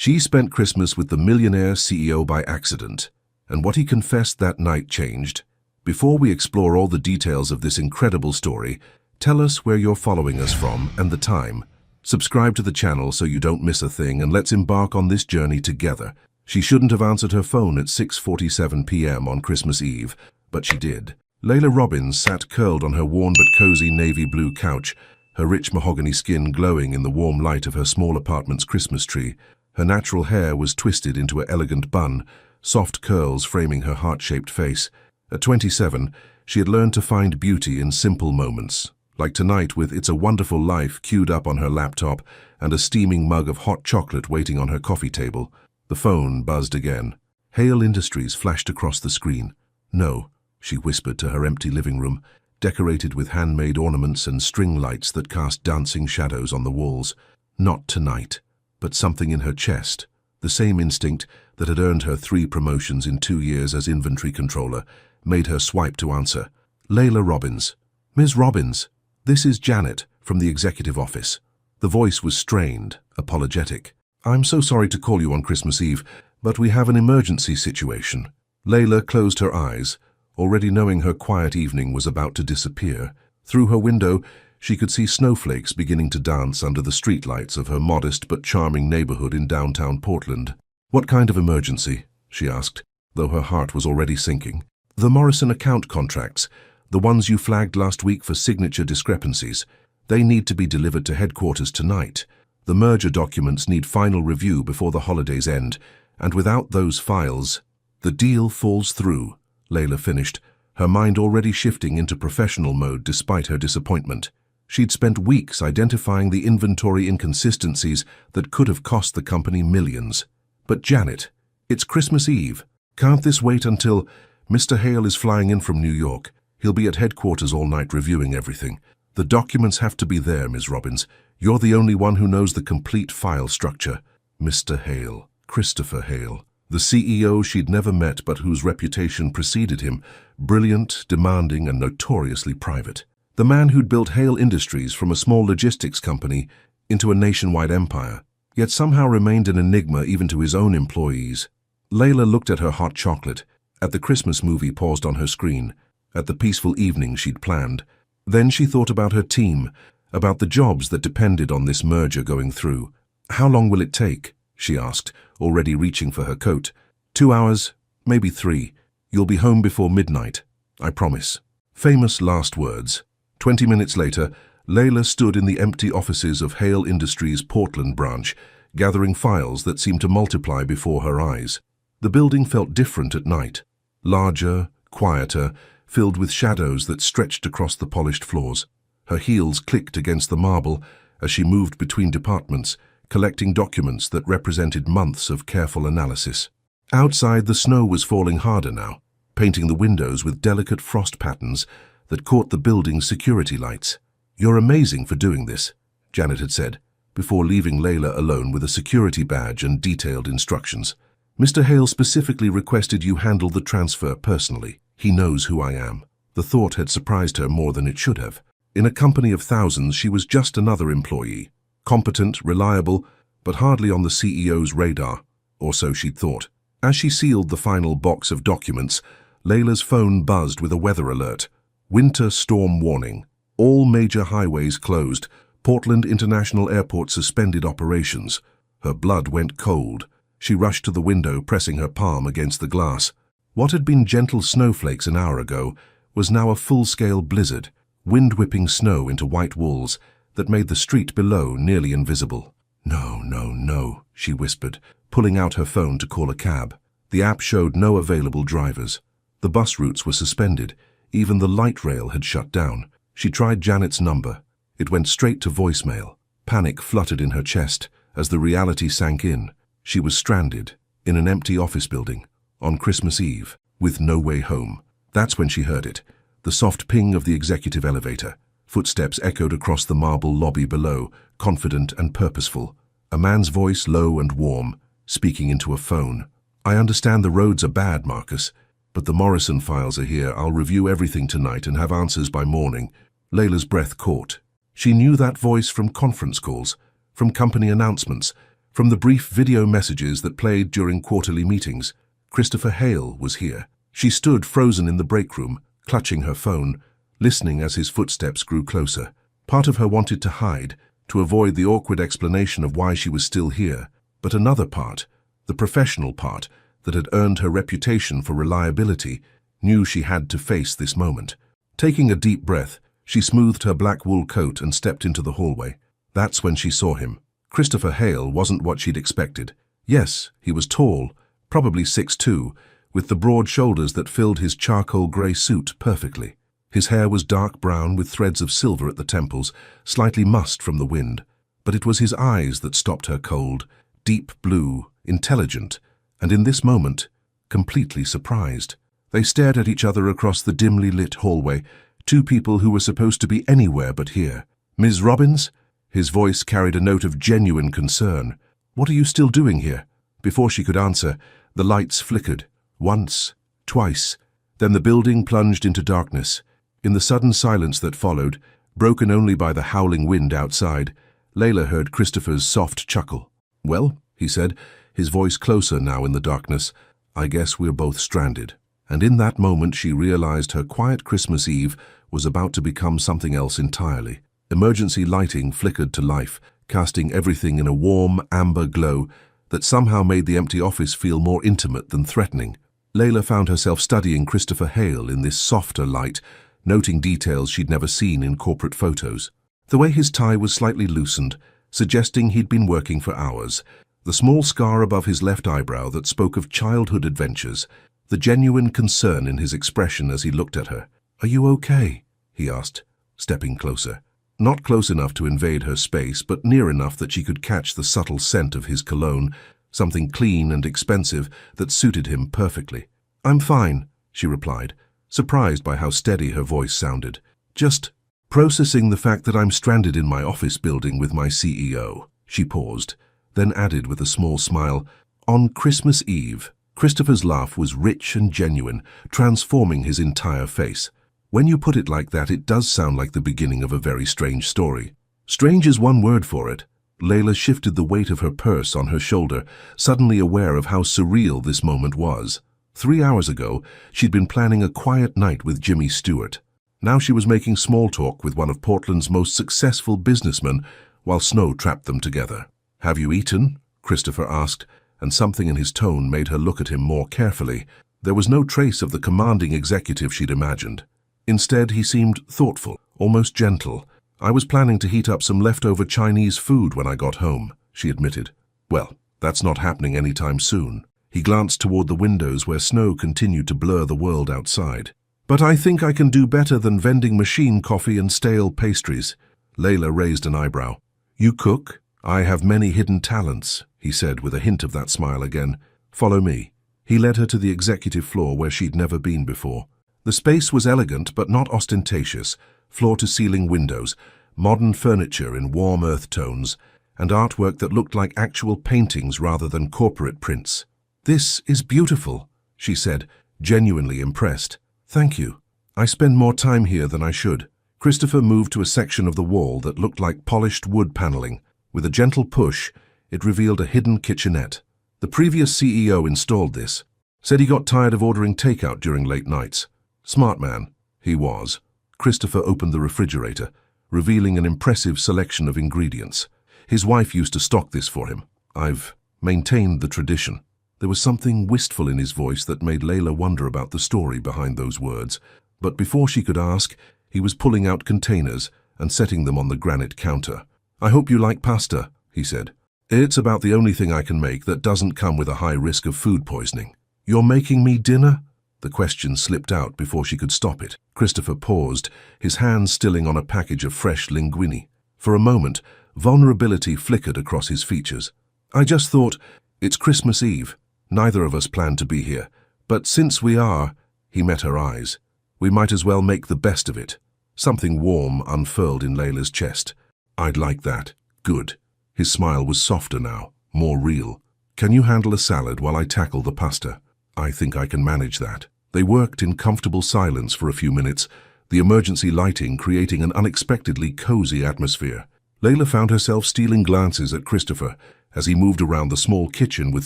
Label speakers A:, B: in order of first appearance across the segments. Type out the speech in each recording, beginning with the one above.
A: She spent Christmas with the Millionaire CEO by accident, and what he confessed that night changed. Before we explore all the details of this incredible story, tell us where you're following us from and the time. Subscribe to the channel so you don't miss a thing, and let's embark on this journey together. She shouldn't have answered her phone at 6:47 p.m. on Christmas Eve, but she did. Layla Robbins sat curled on her worn but cozy navy blue couch, her rich mahogany skin glowing in the warm light of her small apartment's Christmas tree. Her natural hair was twisted into an elegant bun, soft curls framing her heart-shaped face. At 27, she had learned to find beauty in simple moments, like tonight with It's a Wonderful Life queued up on her laptop and a steaming mug of hot chocolate waiting on her coffee table. The phone buzzed again. Hale Industries flashed across the screen. "No," she whispered to her empty living room, decorated with handmade ornaments and string lights that cast dancing shadows on the walls. Not tonight. But something in her chest, the same instinct that had earned her 3 promotions in 2 years as inventory controller, made her swipe to answer. Layla Robbins. "Ms. Robbins, this is Janet from the executive office." The voice was strained, apologetic. "I'm so sorry to call you on Christmas Eve, but we have an emergency situation." Layla closed her eyes, already knowing her quiet evening was about to disappear. Through her window, she could see snowflakes beginning to dance under the streetlights of her modest but charming neighborhood in downtown Portland. "What kind of emergency?" she asked, though her heart was already sinking. "The Morrison account contracts, the ones you flagged last week for signature discrepancies. They need to be delivered to headquarters tonight. The merger documents need final review before the holidays end, and without those files, the deal falls through," Layla finished, her mind already shifting into professional mode despite her disappointment. She'd spent weeks identifying the inventory inconsistencies that could have cost the company millions. "But Janet, it's Christmas Eve. Can't this wait until—" "Mr. Hale is flying in from New York. He'll be at headquarters all night reviewing everything. The documents have to be there, Ms. Robbins. You're the only one who knows the complete file structure." Mr. Hale, Christopher Hale, the CEO she'd never met but whose reputation preceded him, brilliant, demanding, and notoriously private. The man who'd built Hale Industries from a small logistics company into a nationwide empire, yet somehow remained an enigma even to his own employees. Layla looked at her hot chocolate, at the Christmas movie paused on her screen, at the peaceful evening she'd planned. Then she thought about her team, about the jobs that depended on this merger going through. "How long will it take?" she asked, already reaching for her coat. 2 hours, maybe 3. You'll be home before midnight, I promise." Famous last words. 20 minutes later, Layla stood in the empty offices of Hale Industries' Portland branch, gathering files that seemed to multiply before her eyes. The building felt different at night, larger, quieter, filled with shadows that stretched across the polished floors. Her heels clicked against the marble as she moved between departments, collecting documents that represented months of careful analysis. Outside, the snow was falling harder now, painting the windows with delicate frost patterns that caught the building's security lights. "You're amazing for doing this," Janet had said, before leaving Layla alone with a security badge and detailed instructions. "Mr. Hale specifically requested you handle the transfer personally. He knows who I am." The thought had surprised her more than it should have. In a company of thousands, she was just another employee. Competent, reliable, but hardly on the CEO's radar, or so she'd thought. As she sealed the final box of documents, Layla's phone buzzed with a weather alert. Winter storm warning. All major highways closed. Portland International Airport suspended operations. Her blood went cold. She rushed to the window, pressing her palm against the glass. What had been gentle snowflakes an hour ago was now a full-scale blizzard, wind-whipping snow into white walls that made the street below nearly invisible. "No, no, no," she whispered, pulling out her phone to call a cab. The app showed no available drivers. The bus routes were suspended. Even the light rail had shut down. She tried Janet's number. It went straight to voicemail. Panic fluttered in her chest as the reality sank in. She was stranded in an empty office building on Christmas Eve with no way home. That's when she heard it, the soft ping of the executive elevator. Footsteps echoed across the marble lobby below, confident and purposeful. A man's voice, low and warm, speaking into a phone. "I understand the roads are bad, Marcus, but the Morrison files are here. I'll review everything tonight and have answers by morning." Layla's breath caught. She knew that voice from conference calls, from company announcements, From the brief video messages that played during quarterly meetings, Christopher Hale was here. She stood frozen in the break room, clutching her phone, listening as his footsteps grew closer. Part of her wanted to hide, to avoid the awkward explanation of why she was still here, but another part, the professional part, that had earned her reputation for reliability, knew she had to face this moment. Taking a deep breath, she smoothed her black wool coat and stepped into the hallway. That's when she saw him. Christopher Hale wasn't what she'd expected. Yes, he was tall, probably 6'2", with the broad shoulders that filled his charcoal grey suit perfectly. His hair was dark brown with threads of silver at the temples, slightly mussed from the wind. But it was his eyes that stopped her cold, deep blue, intelligent, and in this moment, completely surprised. They stared at each other across the dimly lit hallway, two people who were supposed to be anywhere but here. "Ms. Robbins?" His voice carried a note of genuine concern. "What are you still doing here?" Before she could answer, the lights flickered. Once, twice. Then the building plunged into darkness. In the sudden silence that followed, broken only by the howling wind outside, Layla heard Christopher's soft chuckle. "Well," he said, his voice closer now in the darkness, "I guess we're both stranded." And in that moment she realized her quiet Christmas Eve was about to become something else entirely. Emergency lighting flickered to life, casting everything in a warm, amber glow that somehow made the empty office feel more intimate than threatening. Layla found herself studying Christopher Hale in this softer light, noting details she'd never seen in corporate photos. The way his tie was slightly loosened, suggesting he'd been working for hours, the small scar above his left eyebrow that spoke of childhood adventures, the genuine concern in his expression as he looked at her. "Are you okay?" he asked, stepping closer. Not close enough to invade her space, but near enough that she could catch the subtle scent of his cologne, something clean and expensive that suited him perfectly. "I'm fine," she replied, surprised by how steady her voice sounded. "Just processing the fact that I'm stranded in my office building with my CEO." She paused, then added with a small smile, "On Christmas Eve." Christopher's laugh was rich and genuine, transforming his entire face. "When you put it like that, it does sound like the beginning of a very strange story." "Strange is one word for it." Layla shifted the weight of her purse on her shoulder, suddenly aware of how surreal this moment was. 3 hours ago, she'd been planning a quiet night with Jimmy Stewart. Now she was making small talk with one of Portland's most successful businessmen while snow trapped them together. "Have you eaten?" Christopher asked, and something in his tone made her look at him more carefully. There was no trace of the commanding executive she'd imagined. Instead, he seemed thoughtful, almost gentle. "I was planning to heat up some leftover Chinese food when I got home," she admitted. "Well, that's not happening anytime soon." He glanced toward the windows where snow continued to blur the world outside. "But I think I can do better than vending machine coffee and stale pastries." Layla raised an eyebrow. "You cook?" "I have many hidden talents," he said with a hint of that smile again. "Follow me." He led her to the executive floor where she'd never been before. The space was elegant but not ostentatious, floor-to-ceiling windows, modern furniture in warm earth tones, and artwork that looked like actual paintings rather than corporate prints. "This is beautiful," she said, genuinely impressed. "Thank you. I spend more time here than I should." Christopher moved to a section of the wall that looked like polished wood paneling. With a gentle push, it revealed a hidden kitchenette. The previous CEO installed this. Said he got tired of ordering takeout during late nights. Smart man, he was. Christopher opened the refrigerator, revealing an impressive selection of ingredients. His wife used to stock this for him. "I've maintained the tradition." There was something wistful in his voice that made Layla wonder about the story behind those words. But before she could ask, he was pulling out containers and setting them on the granite counter. "I hope you like pasta," he said. "It's about the only thing I can make that doesn't come with a high risk of food poisoning." "You're making me dinner?" The question slipped out before she could stop it. Christopher paused, his hands stilling on a package of fresh linguine. For a moment, vulnerability flickered across his features. "I just thought, it's Christmas Eve. Neither of us planned to be here. But since we are," he met her eyes, "we might as well make the best of it." Something warm unfurled in Layla's chest. "I'd like that. Good." His smile was softer now, more real. "Can you handle a salad while I tackle the pasta?" "I think I can manage that." They worked in comfortable silence for a few minutes, the emergency lighting creating an unexpectedly cozy atmosphere. Layla found herself stealing glances at Christopher as he moved around the small kitchen with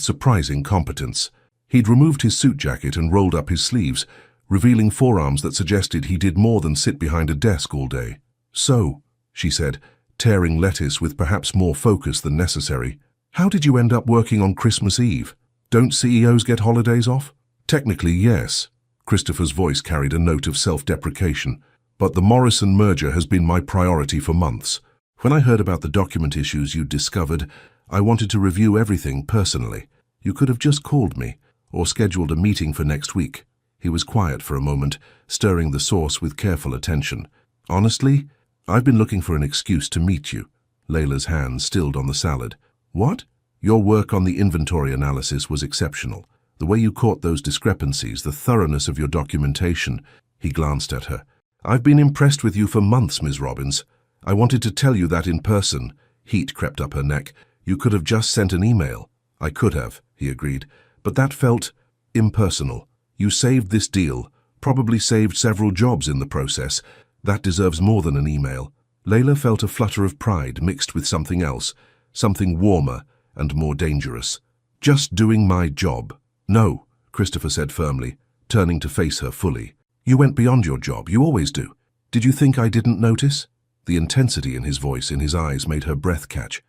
A: surprising competence. He'd removed his suit jacket and rolled up his sleeves, revealing forearms that suggested he did more than sit behind a desk all day. "So," she said, tearing lettuce with perhaps more focus than necessary, "how did you end up working on Christmas Eve? Don't CEOs get holidays off?" "Technically, yes." Christopher's voice carried a note of self-deprecation. "But the Morrison merger has been my priority for months. When I heard about the document issues you'd discovered, I wanted to review everything personally. You could have just called me, or scheduled a meeting for next week." He was quiet for a moment, stirring the sauce with careful attention. "Honestly, I've been looking for an excuse to meet you." Layla's hand stilled on the salad. "What?" "Your work on the inventory analysis was exceptional. The way you caught those discrepancies, the thoroughness of your documentation." He glanced at her. "I've been impressed with you for months, Ms. Robbins. I wanted to tell you that in person." Heat crept up her neck. "You could have just sent an email." "I could have," he agreed, "but that felt impersonal. You saved this deal, probably saved several jobs in the process. That deserves more than an email." Layla felt a flutter of pride mixed with something else, something warmer and more dangerous. "Just doing my job." "No," Christopher said firmly, turning to face her fully. "You went beyond your job, you always do. Did you think I didn't notice?" The intensity in his voice, in his eyes, made her breath catch.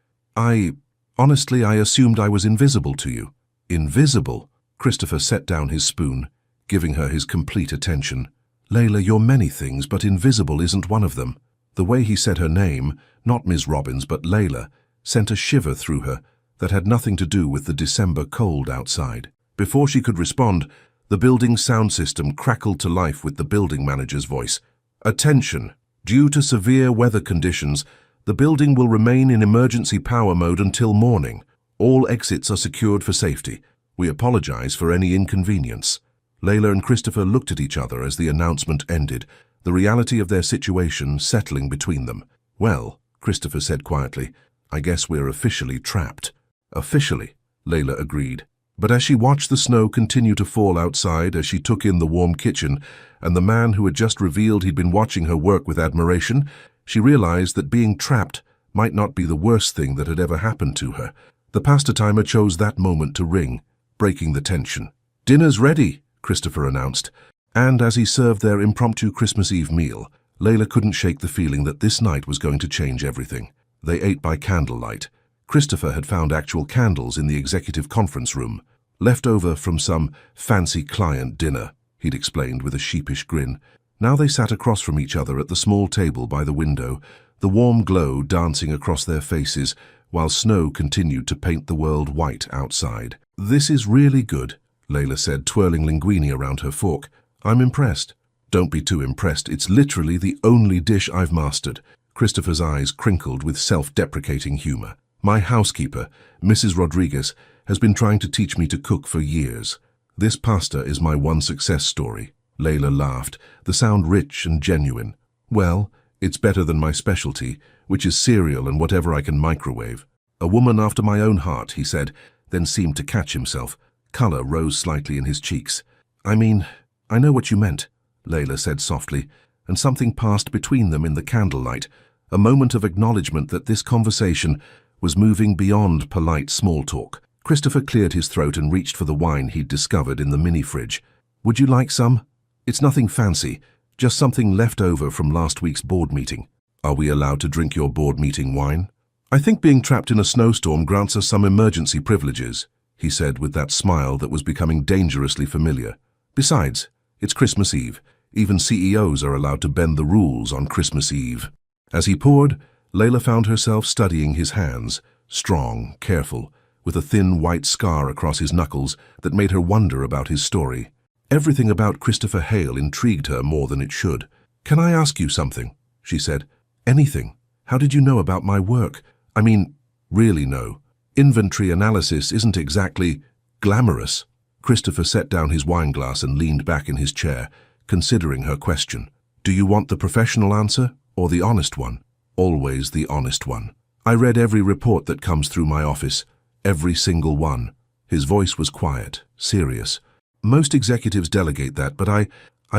A: Honestly, I assumed I was invisible to you." "Invisible?" Christopher set down his spoon, giving her his complete attention. "Layla, you're many things, but invisible isn't one of them." The way he said her name, not Ms. Robbins but Layla, sent a shiver through her that had nothing to do with the December cold outside. Before she could respond, the building's sound system crackled to life with the building manager's voice. "Attention! Due to severe weather conditions, the building will remain in emergency power mode until morning. All exits are secured for safety. We apologize for any inconvenience." Layla and Christopher looked at each other as the announcement ended, the reality of their situation settling between them. "Well," Christopher said quietly, "I guess we're officially trapped." "Officially," Layla agreed. But as she watched the snow continue to fall outside, as she took in the warm kitchen, and the man who had just revealed he'd been watching her work with admiration, she realized that being trapped might not be the worst thing that had ever happened to her. The pasta timer chose that moment to ring, breaking the tension. "Dinner's ready," Christopher announced, and as he served their impromptu Christmas Eve meal, Layla couldn't shake the feeling that this night was going to change everything. They ate by candlelight. Christopher had found actual candles in the executive conference room, left over from some fancy client dinner, he'd explained with a sheepish grin. Now they sat across from each other at the small table by the window, the warm glow dancing across their faces, while snow continued to paint the world white outside. "This is really good," Layla said, twirling linguine around her fork. "I'm impressed." "Don't be too impressed. It's literally the only dish I've mastered." Christopher's eyes crinkled with self-deprecating humor. "My housekeeper, Mrs. Rodriguez, has been trying to teach me to cook for years. This pasta is my one success story." Layla laughed, the sound rich and genuine. "Well, it's better than my specialty, which is cereal and whatever I can microwave." "A woman after my own heart," he said, then seemed to catch himself. Color rose slightly in his cheeks. "I mean, I know what you meant," Layla said softly, and something passed between them in the candlelight, a moment of acknowledgement that this conversation was moving beyond polite small talk. Christopher cleared his throat and reached for the wine he'd discovered in the mini-fridge. "Would you like some? It's nothing fancy, just something left over from last week's board meeting." "Are we allowed to drink your board meeting wine?" "I think being trapped in a snowstorm grants us some emergency privileges," he said with that smile that was becoming dangerously familiar. "Besides, it's Christmas Eve. Even CEOs are allowed to bend the rules on Christmas Eve." As he poured, Layla found herself studying his hands, strong, careful, with a thin white scar across his knuckles that made her wonder about his story. Everything about Christopher Hale intrigued her more than it should. "Can I ask you something?" she said. "Anything. How did you know about my work? I mean, really know. Inventory analysis isn't exactly glamorous." Christopher set down his wineglass and leaned back in his chair, considering her question. "Do you want the professional answer or the honest one?" "Always the honest one. I read every report that comes through my office, every single one." His voice was quiet, serious. "Most executives delegate that, but I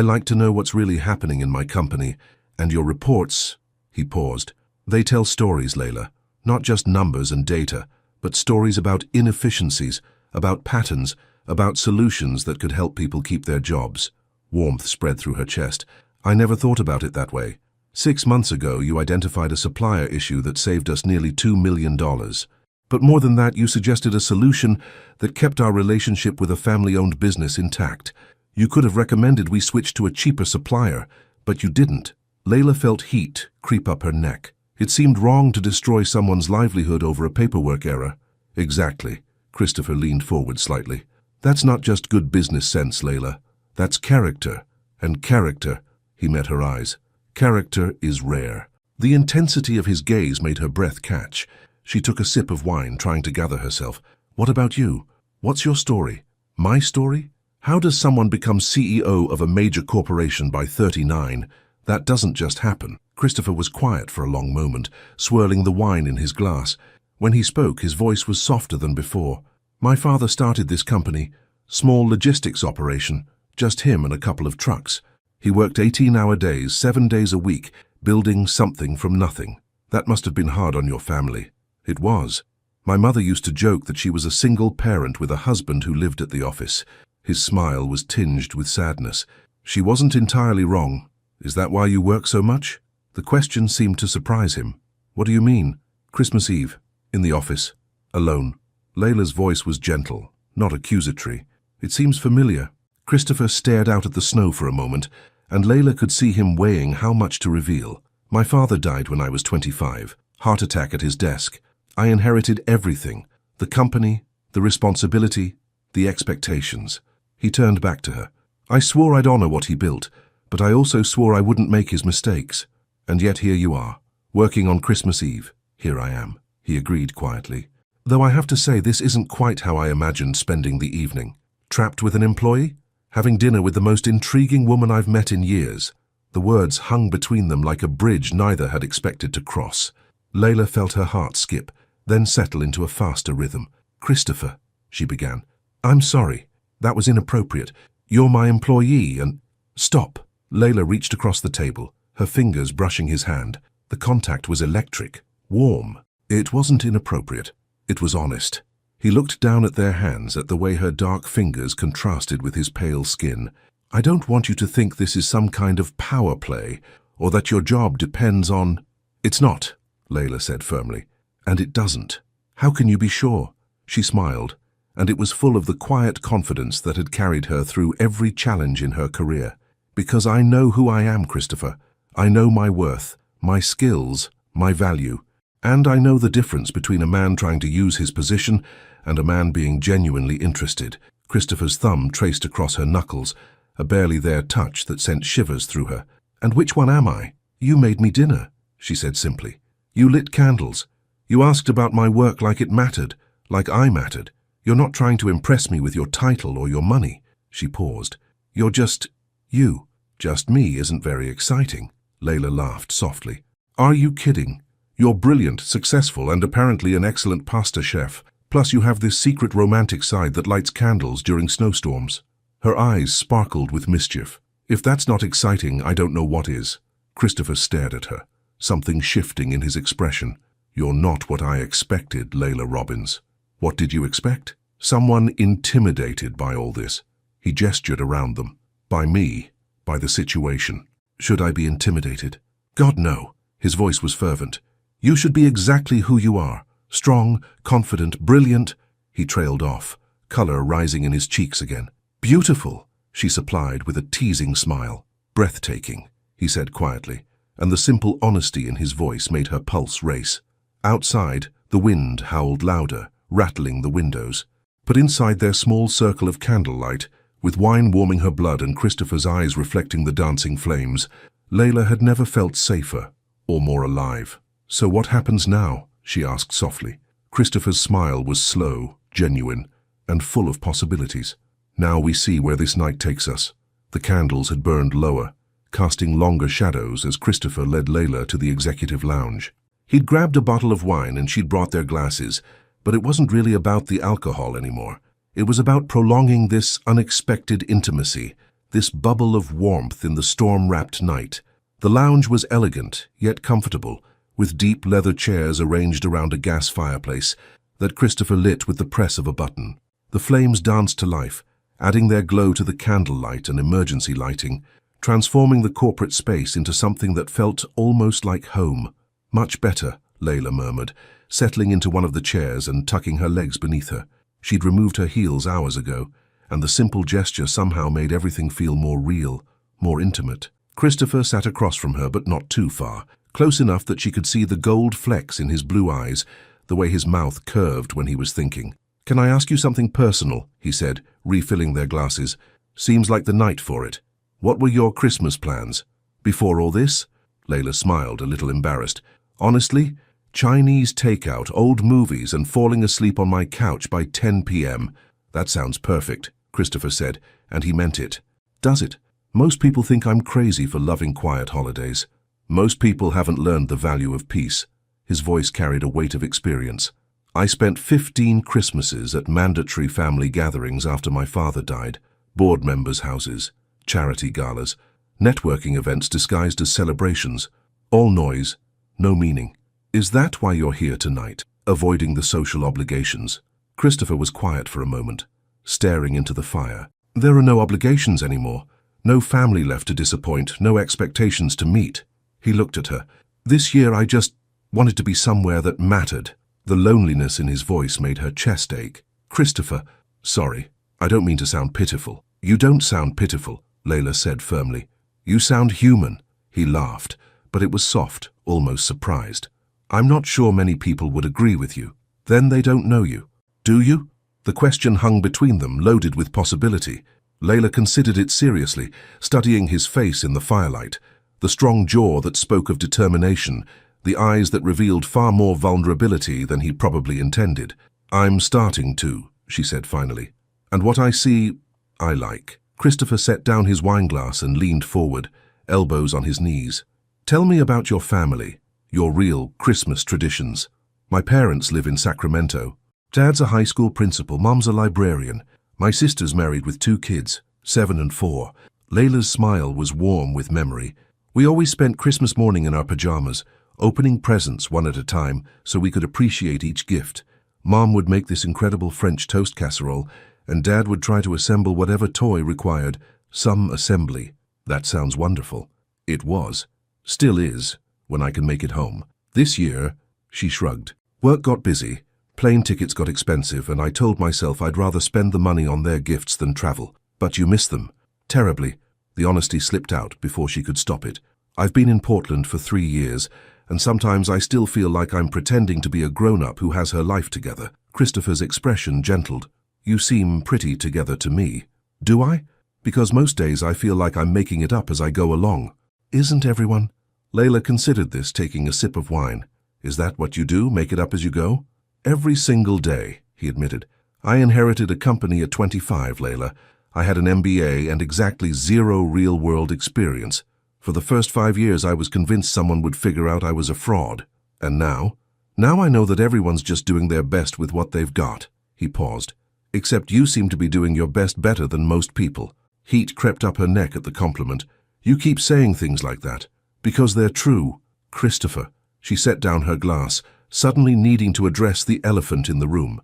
A: like to know what's really happening in my company, and your reports," he paused. "They tell stories, Layla, not just numbers and data, but stories about inefficiencies, about patterns, about solutions that could help people keep their jobs. Warmth spread through her chest. I never thought about it that way. 6 months ago, you identified a supplier issue that saved us nearly $2 million. But more than that, you suggested a solution that kept our relationship with a family-owned business intact. You could have recommended we switch to a cheaper supplier, but you didn't. Layla felt heat creep up her neck. It seemed wrong to destroy someone's livelihood over a paperwork error. Exactly. Christopher leaned forward slightly. That's not just good business sense, Layla. That's character. And character, he met her eyes. Character is rare. The intensity of his gaze made her breath catch. She took a sip of wine, trying to gather herself. What about you? What's your story? My story? How does someone become CEO of a major corporation by 39? That doesn't just happen. Christopher was quiet for a long moment, swirling the wine in his glass. When he spoke, his voice was softer than before. My father started this company, small logistics operation, just him and a couple of trucks. He worked 18-hour days, 7 days a week, building something from nothing. That must have been hard on your family. It was. My mother used to joke that she was a single parent with a husband who lived at the office. His smile was tinged with sadness. She wasn't entirely wrong. Is that why you work so much? The question seemed to surprise him. What do you mean? Christmas Eve, in the office, alone. Layla's voice was gentle, not accusatory. It seems familiar. Christopher stared out at the snow for a moment, and Layla could see him weighing how much to reveal. My father died when I was 25. Heart attack at his desk. I inherited everything. The company, the responsibility, the expectations. He turned back to her. I swore I'd honor what he built, but I also swore I wouldn't make his mistakes. And yet here you are, working on Christmas Eve. Here I am, he agreed quietly. Though I have to say this isn't quite how I imagined spending the evening. Trapped with an employee? Having dinner with the most intriguing woman I've met in years. The words hung between them like a bridge neither had expected to cross. Layla felt her heart skip, then settle into a faster rhythm. Christopher, she began. I'm sorry. That was inappropriate. You're my employee and... Stop. Layla reached across the table, her fingers brushing his hand. The contact was electric, warm. It wasn't inappropriate. It was honest. He looked down at their hands, at the way her dark fingers contrasted with his pale skin. I don't want you to think this is some kind of power play, or that your job depends on... It's not, Layla said firmly. And it doesn't. How can you be sure? She smiled, and it was full of the quiet confidence that had carried her through every challenge in her career. Because I know who I am, Christopher. I know my worth, my skills, my value. And I know the difference between a man trying to use his position and a man being genuinely interested. Christopher's thumb traced across her knuckles, a barely there touch that sent shivers through her. And which one am I? You made me dinner, she said simply. You lit candles. You asked about my work like it mattered, like I mattered. You're not trying to impress me with your title or your money. She paused. You're just you. Just me isn't very exciting. Layla laughed softly. Are you kidding? You're brilliant, successful, and apparently an excellent pasta chef. Plus you have this secret romantic side that lights candles during snowstorms. Her eyes sparkled with mischief. If that's not exciting, I don't know what is. Christopher stared at her, something shifting in his expression. You're not what I expected, Layla Robbins. What did you expect? Someone intimidated by all this. He gestured around them. By me, by the situation. Should I be intimidated? God, no. His voice was fervent. You should be exactly who you are. Strong, confident, brilliant. He trailed off, color rising in his cheeks again. Beautiful, she supplied with a teasing smile. Breathtaking, he said quietly, and the simple honesty in his voice made her pulse race. Outside, the wind howled louder, rattling the windows. But inside their small circle of candlelight, with wine warming her blood and Christopher's eyes reflecting the dancing flames, Layla had never felt safer or more alive. So what happens now? She asked softly. Christopher's smile was slow, genuine, and full of possibilities. Now we see where this night takes us. The candles had burned lower, casting longer shadows as Christopher led Layla to the executive lounge. He'd grabbed a bottle of wine and she'd brought their glasses, but it wasn't really about the alcohol anymore. It was about prolonging this unexpected intimacy, this bubble of warmth in the storm-wrapped night. The lounge was elegant, yet comfortable, with deep leather chairs arranged around a gas fireplace. that Christopher lit with the press of a button. The flames danced to life, adding their glow to the candlelight and emergency lighting, transforming the corporate space into something that felt almost like home. "Much better," Layla murmured, settling into one of the chairs and tucking her legs beneath her. She'd removed her heels hours ago, and the simple gesture somehow made everything feel more real, more intimate. Christopher sat across from her, but not too far, close enough that she could see the gold flecks in his blue eyes, the way his mouth curved when he was thinking. "Can I ask you something personal?" he said, refilling their glasses. "Seems like the night for it. What were your Christmas plans? Before all this?" Layla smiled, a little embarrassed. "Honestly, Chinese takeout, old movies, and falling asleep on my couch by 10 p.m. "That sounds perfect," Christopher said, and he meant it. "Does it? Most people think I'm crazy for loving quiet holidays. Most people haven't learned the value of peace." His voice carried a weight of experience. "I spent 15 Christmases at mandatory family gatherings after my father died, board members' houses, charity galas, networking events disguised as celebrations. All noise, no meaning. Is that why you're here tonight, avoiding the social obligations?" Christopher was quiet for a moment, staring into the fire. "There are no obligations anymore. No family left to disappoint, no expectations to meet." He looked at her. "This year I just wanted to be somewhere that mattered." The loneliness in his voice made her chest ache. "Christopher, sorry, I don't mean to sound pitiful." "You don't sound pitiful," Layla said firmly. "You sound human." He laughed, but it was soft, almost surprised. "I'm not sure many people would agree with you. Then they don't know you. Do you?" The question hung between them, loaded with possibility. Layla considered it seriously, studying his face in the firelight, the strong jaw that spoke of determination, the eyes that revealed far more vulnerability than he probably intended. "I'm starting to," she said finally. "And what I see, I like." Christopher set down his wineglass and leaned forward, elbows on his knees. "Tell me about your family, your real Christmas traditions." "My parents live in Sacramento. Dad's a high school principal, Mom's a librarian. My sister's married with 2 kids, 7 and 4. Layla's smile was warm with memory. "We always spent Christmas morning in our pajamas, opening presents one at a time so we could appreciate each gift. Mom would make this incredible French toast casserole, and Dad would try to assemble whatever toy required some assembly." "That sounds wonderful." It was. Still is, when I can make it home. "This year," she shrugged. "Work got busy. Plane tickets got expensive, and I told myself I'd rather spend the money on their gifts than travel." "But you miss them." "Terribly." The honesty slipped out before she could stop it. "I've been in Portland for 3 years, and sometimes I still feel like I'm pretending to be a grown-up who has her life together." Christopher's expression gentled. "You seem pretty together to me." "Do I? Because most days I feel like I'm making it up as I go along." "Isn't everyone?" Layla considered this, taking a sip of wine. "Is that what you do, make it up as you go?" "Every single day," he admitted. "I inherited a company at 25, Layla. I had an MBA and exactly 0 real-world experience. For the first 5 years I was convinced someone would figure out I was a fraud. And now? Now I know that everyone's just doing their best with what they've got." He paused. "Except you seem to be doing your best better than most people." Heat crept up her neck at the compliment. "You keep saying things like that. Because they're true." "Christopher." She set down her glass, suddenly needing to address the elephant in the room.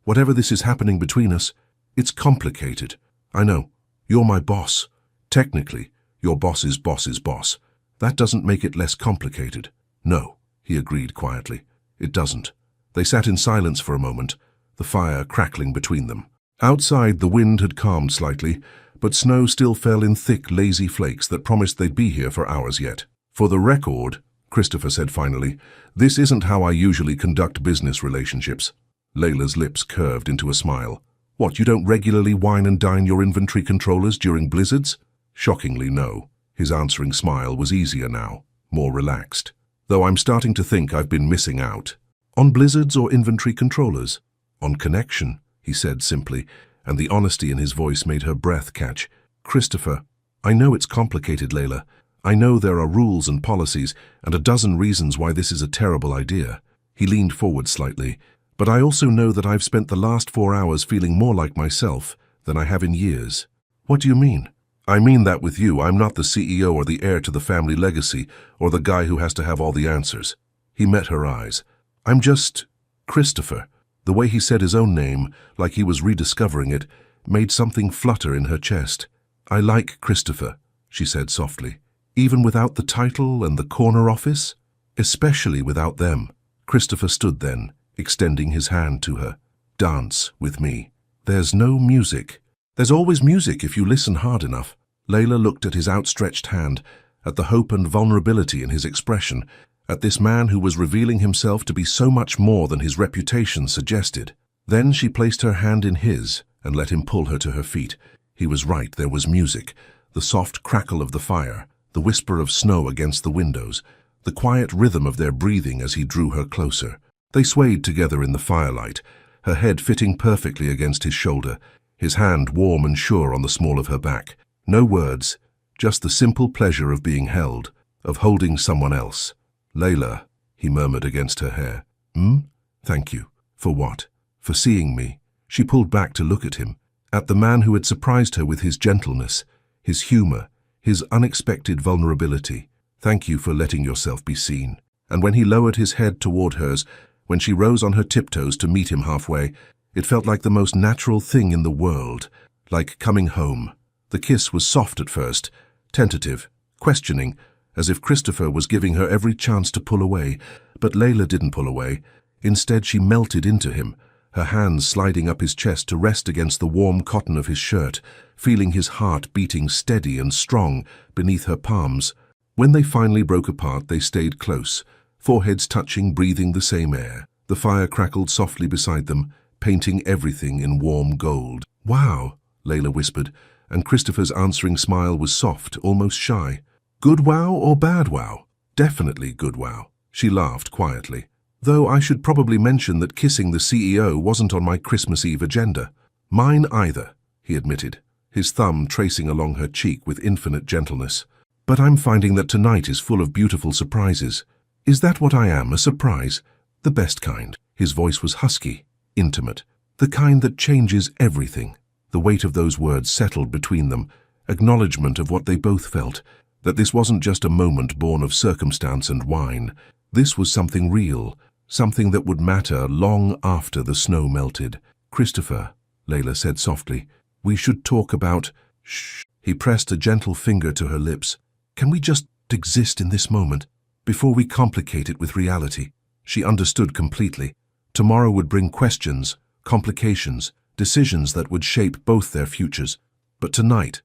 A: Whatever this is happening between us, it's complicated. I know. You're my boss. Technically, your boss's boss's boss. That doesn't make it less complicated." "No," he agreed quietly. "It doesn't." They sat in silence for a moment, the fire crackling between them. Outside, the wind had calmed slightly, but snow still fell in thick, lazy flakes that promised they'd be here for hours yet. "For the record," Christopher said finally, "this isn't how I usually conduct business relationships." Layla's lips curved into a smile. "What, you don't regularly wine and dine your inventory controllers during blizzards?" "Shockingly, no." His answering smile was easier now, more relaxed. "Though I'm starting to think I've been missing out." "On blizzards or inventory controllers?" "On connection," he said simply, and the honesty in his voice made her breath catch. "Christopher, I know it's complicated, Layla. I know there are rules and policies and a dozen reasons why this is a terrible idea." He leaned forward slightly. "But I also know that I've spent the last 4 hours feeling more like myself than I have in years." "What do you mean?" "I mean that with you, I'm not the CEO or the heir to the family legacy or the guy who has to have all the answers." He met her eyes. Christopher. The way he said his own name, like he was rediscovering it, made something flutter in her chest. "I like Christopher," she said softly. "Even without the title and the corner office? Especially without them." Christopher stood then, extending his hand to her. "Dance with me." "There's no music." "There's always music if you listen hard enough." Layla looked at his outstretched hand, at the hope and vulnerability in his expression, at this man who was revealing himself to be so much more than his reputation suggested. Then she placed her hand in his and let him pull her to her feet. He was right, there was music, the soft crackle of the fire, the whisper of snow against the windows, the quiet rhythm of their breathing as he drew her closer. They swayed together in the firelight, her head fitting perfectly against his shoulder, his hand warm and sure on the small of her back. No words, just the simple pleasure of being held, of holding someone else. "Layla," he murmured against her hair. Thank you." "For what?" "For seeing me." She pulled back to look at him, at the man who had surprised her with his gentleness, his humor, his unexpected vulnerability. "Thank you for letting yourself be seen." And when he lowered his head toward hers, when she rose on her tiptoes to meet him halfway, it felt like the most natural thing in the world, like coming home. The kiss was soft at first, tentative, questioning, as if Christopher was giving her every chance to pull away, but Layla didn't pull away. Instead, she melted into him, her hands sliding up his chest to rest against the warm cotton of his shirt, feeling his heart beating steady and strong beneath her palms. When they finally broke apart, they stayed close, foreheads touching, breathing the same air. The fire crackled softly beside them, painting everything in warm gold. "Wow," Layla whispered, and Christopher's answering smile was soft, almost shy. "Good wow or bad wow?" "Definitely good wow." She laughed quietly. "Though I should probably mention that kissing the CEO wasn't on my Christmas Eve agenda." "Mine either," he admitted, his thumb tracing along her cheek with infinite gentleness. "But I'm finding that tonight is full of beautiful surprises." "Is that what I am, a surprise?" "The best kind." His voice was husky, intimate, the kind that changes everything. The weight of those words settled between them, acknowledgement of what they both felt, that this wasn't just a moment born of circumstance and wine. This was something real, something that would matter long after the snow melted. "Christopher," Layla said softly, "we should talk about—" "Shh." He pressed a gentle finger to her lips. "Can we just exist in this moment, before we complicate it with reality?" She understood completely. Tomorrow would bring questions, complications, decisions that would shape both their futures. But tonight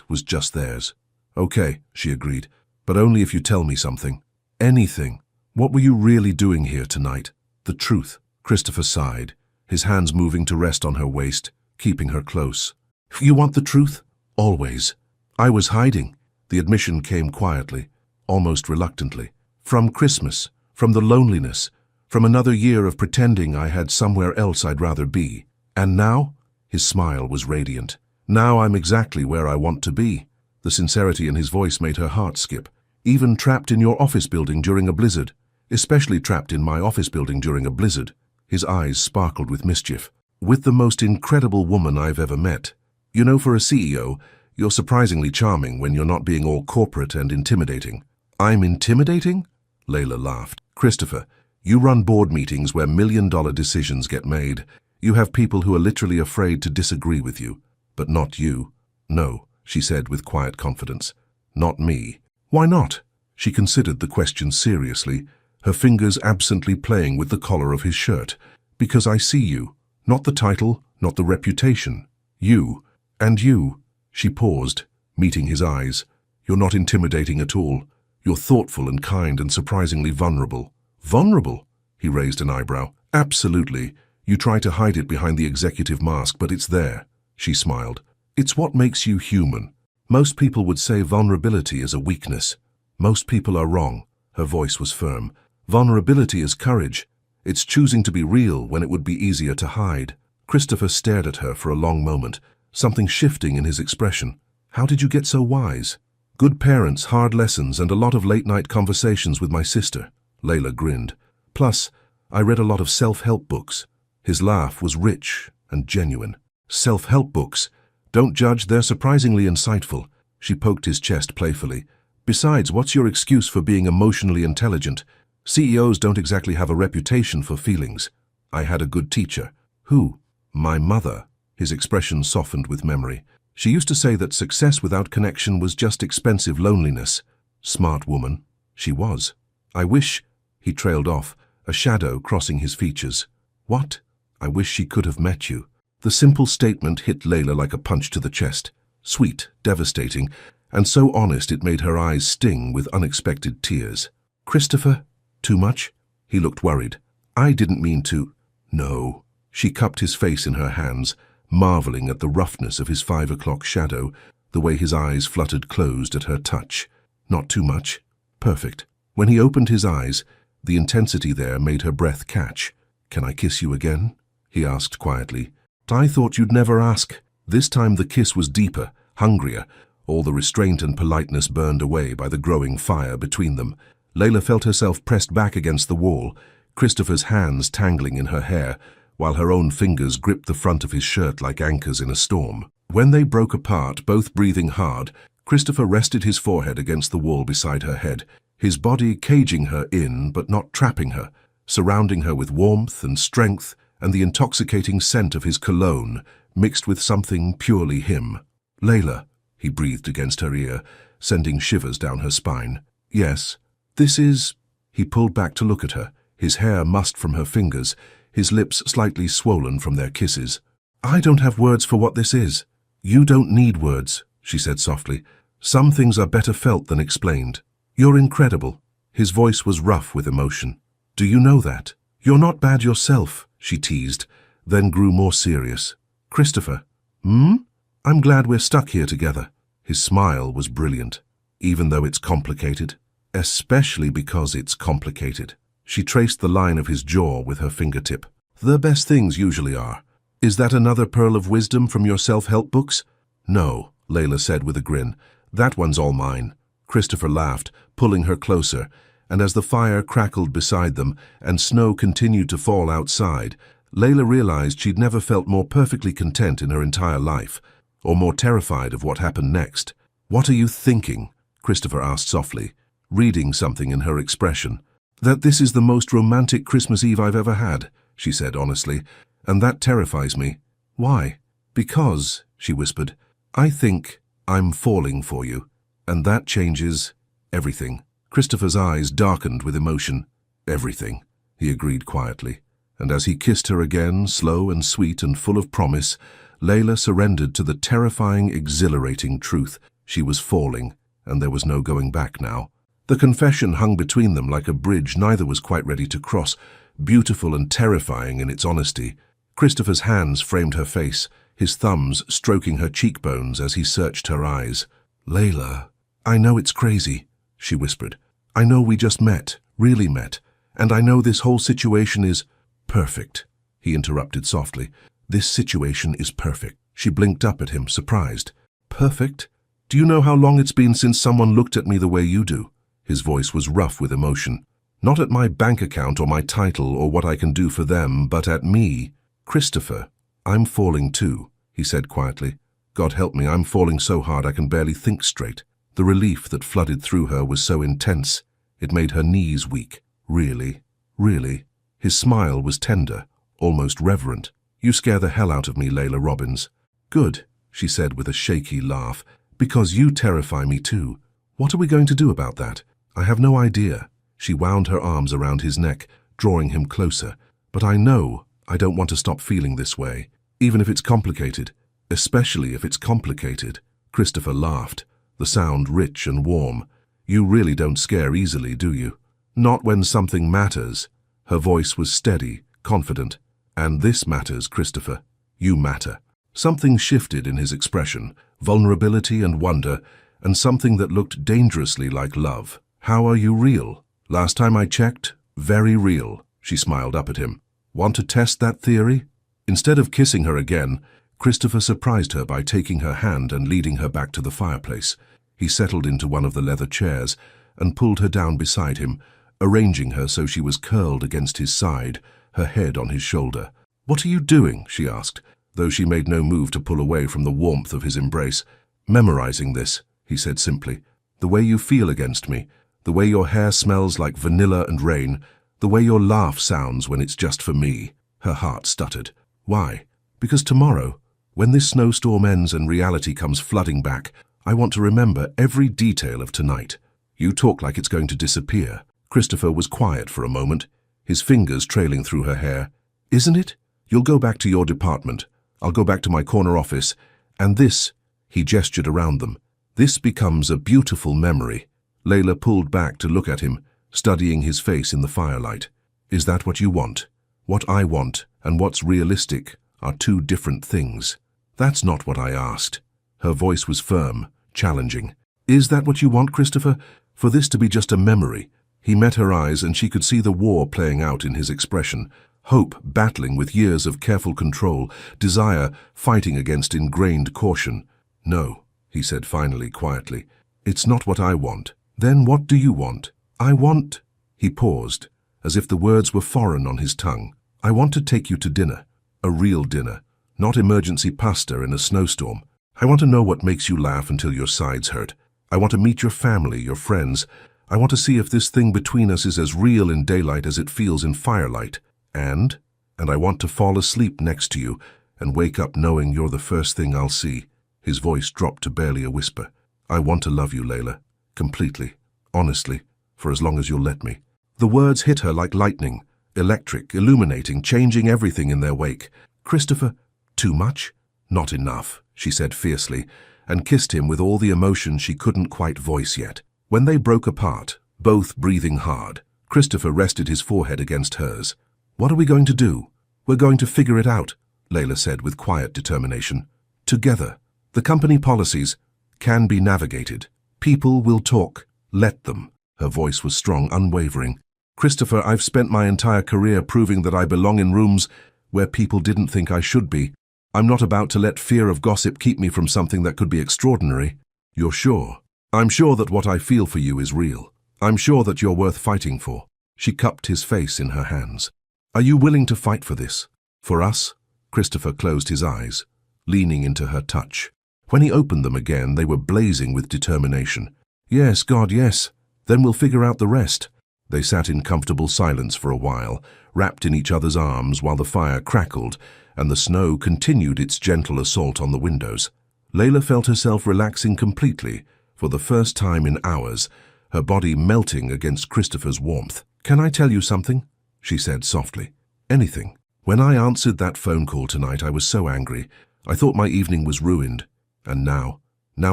A: was just theirs. "Okay," she agreed, "but only if you tell me something." "Anything." "What were you really doing here tonight?" "The truth." Christopher sighed, his hands moving to rest on her waist, keeping her close. "You want the truth?" "Always." "I was hiding." The admission came quietly, almost reluctantly. "From Christmas, from the loneliness, from another year of pretending I had somewhere else I'd rather be. And now?" His smile was radiant. "Now I'm exactly where I want to be." The sincerity in his voice made her heart skip. "Even trapped in your office building during a blizzard. Especially trapped in my office building during a blizzard." His eyes sparkled with mischief. "With the most incredible woman I've ever met. You know, for a CEO, you're surprisingly charming when you're not being all corporate and intimidating." "I'm intimidating?" Layla laughed. "Christopher, you run board meetings where million-dollar decisions get made. You have people who are literally afraid to disagree with you. But not you." "No," she said with quiet confidence. "Not me." "Why not?" She considered the question seriously, her fingers absently playing with the collar of his shirt. "Because I see you. Not the title, not the reputation. You. And you." She paused, meeting his eyes. "You're not intimidating at all. You're thoughtful and kind and surprisingly vulnerable." "Vulnerable?" He raised an eyebrow. "Absolutely. You try to hide it behind the executive mask, but it's there." She smiled. "It's what makes you human. Most people would say vulnerability is a weakness. Most people are wrong." Her voice was firm. "Vulnerability is courage. It's choosing to be real when it would be easier to hide." Christopher stared at her for a long moment, something shifting in his expression. "How did you get so wise?" "Good parents, hard lessons, and a lot of late-night conversations with my sister." Layla grinned. "Plus, I read a lot of self-help books." His laugh was rich and genuine. "Self-help books? Don't judge, they're surprisingly insightful." She poked his chest playfully. "Besides, what's your excuse for being emotionally intelligent? CEOs don't exactly have a reputation for feelings. I had a good teacher. Who? My mother. His expression softened with memory. She used to say that success without connection was just expensive loneliness. Smart woman. She was. I wish... He trailed off, a shadow crossing his features. What? I wish she could have met you. The simple statement hit Layla like a punch to the chest. Sweet, devastating, and so honest it made her eyes sting with unexpected tears. Christopher? Too much? He looked worried. I didn't mean to... No. She cupped his face in her hands, marveling at the roughness of his 5 o'clock shadow, the way his eyes fluttered closed at her touch. Not too much. Perfect. When he opened his eyes, the intensity there made her breath catch. Can I kiss you again? He asked quietly. I thought you'd never ask. This time the kiss was deeper, hungrier, all the restraint and politeness burned away by the growing fire between them. Layla felt herself pressed back against the wall, Christopher's hands tangling in her hair, while her own fingers gripped the front of his shirt like anchors in a storm. When they broke apart, both breathing hard, Christopher rested his forehead against the wall beside her head, his body caging her in but not trapping her, surrounding her with warmth and strength and the intoxicating scent of his cologne, mixed with something purely him. Layla, he breathed against her ear, sending shivers down her spine. Yes, this is... He pulled back to look at her, his hair mussed from her fingers, his lips slightly swollen from their kisses. I don't have words for what this is. You don't need words, she said softly. Some things are better felt than explained. You're incredible. His voice was rough with emotion. Do you know that? You're not bad yourself, she teased, then grew more serious. Christopher. I'm glad we're stuck here together. His smile was brilliant, even though it's complicated. Especially because it's complicated. She traced the line of his jaw with her fingertip. The best things usually are. Is that another pearl of wisdom from your self-help books? No, Layla said with a grin. That one's all mine. Christopher laughed, pulling her closer, and as the fire crackled beside them and snow continued to fall outside, Layla realized she'd never felt more perfectly content in her entire life, or more terrified of what happened next. What are you thinking? Christopher asked softly, reading something in her expression. That this is the most romantic Christmas Eve I've ever had, she said honestly, and that terrifies me. Why? Because, she whispered, I think I'm falling for you, and that changes everything. Christopher's eyes darkened with emotion. Everything, he agreed quietly, and as he kissed her again, slow and sweet and full of promise, Layla surrendered to the terrifying, exhilarating truth. She was falling, and there was no going back now. The confession hung between them like a bridge neither was quite ready to cross, beautiful and terrifying in its honesty. Christopher's hands framed her face, his thumbs stroking her cheekbones as he searched her eyes. Layla, I know it's crazy, she whispered. I know we just met, really met, and I know this whole situation is perfect, he interrupted softly. This situation is perfect. She blinked up at him, surprised. Perfect? Do you know how long it's been since someone looked at me the way you do? His voice was rough with emotion. Not at my bank account or my title or what I can do for them, but at me. Christopher, I'm falling too, he said quietly. God help me, I'm falling so hard I can barely think straight. The relief that flooded through her was so intense, it made her knees weak. Really, really. His smile was tender, almost reverent. You scare the hell out of me, Layla Robbins. Good, she said with a shaky laugh, because you terrify me too. What are we going to do about that? I have no idea. She wound her arms around his neck, drawing him closer. But I know I don't want to stop feeling this way, even if it's complicated. Especially if it's complicated. Christopher laughed, the sound rich and warm. You really don't scare easily, do you? Not when something matters. Her voice was steady, confident. And this matters, Christopher. You matter. Something shifted in his expression, vulnerability and wonder, and something that looked dangerously like love. How are you real? Last time I checked, very real. She smiled up at him. Want to test that theory? Instead of kissing her again, Christopher surprised her by taking her hand and leading her back to the fireplace. He settled into one of the leather chairs and pulled her down beside him, arranging her so she was curled against his side, her head on his shoulder. What are you doing? She asked, though she made no move to pull away from the warmth of his embrace. Memorizing this, he said simply. The way you feel against me, The way your hair smells like vanilla and rain. The way your laugh sounds when it's just for me." Her heart stuttered. "Why?" "Because tomorrow, when this snowstorm ends and reality comes flooding back, I want to remember every detail of tonight." "You talk like it's going to disappear." Christopher was quiet for a moment, his fingers trailing through her hair. "Isn't it? You'll go back to your department. I'll go back to my corner office. And this," he gestured around them, "this becomes a beautiful memory." Layla pulled back to look at him, studying his face in the firelight. "Is that what you want? What I want and what's realistic are two different things." "That's not what I asked." Her voice was firm, challenging. "Is that what you want, Christopher? For this to be just a memory?" He met her eyes and she could see the war playing out in his expression. Hope battling with years of careful control, desire fighting against ingrained caution. "No," he said finally, quietly. "It's not what I want." "Then what do you want?" "I want—" He paused, as if the words were foreign on his tongue. "I want to take you to dinner. A real dinner. Not emergency pasta in a snowstorm. I want to know what makes you laugh until your sides hurt. I want to meet your family, your friends. I want to see if this thing between us is as real in daylight as it feels in firelight. And I want to fall asleep next to you and wake up knowing you're the first thing I'll see." His voice dropped to barely a whisper. "I want to love you, Layla. Completely. Honestly. For as long as you'll let me." The words hit her like lightning, electric, illuminating, changing everything in their wake. "Christopher, too much?" "Not enough," she said fiercely, and kissed him with all the emotion she couldn't quite voice yet. When they broke apart, both breathing hard, Christopher rested his forehead against hers. "What are we going to do?" "We're going to figure it out," Layla said with quiet determination. "Together. The company policies can be navigated. People will talk. Let them." Her voice was strong, unwavering. "Christopher, I've spent my entire career proving that I belong in rooms where people didn't think I should be. I'm not about to let fear of gossip keep me from something that could be extraordinary." "You're sure?" "I'm sure that what I feel for you is real. I'm sure that you're worth fighting for." She cupped his face in her hands. "Are you willing to fight for this? For us?" Christopher closed his eyes, leaning into her touch. When he opened them again, they were blazing with determination. "Yes, God, yes. Then we'll figure out the rest." They sat in comfortable silence for a while, wrapped in each other's arms while the fire crackled and the snow continued its gentle assault on the windows. Layla felt herself relaxing completely, for the first time in hours, her body melting against Christopher's warmth. "Can I tell you something?" she said softly. "Anything. When I answered that phone call tonight, I was so angry. I thought my evening was ruined. And now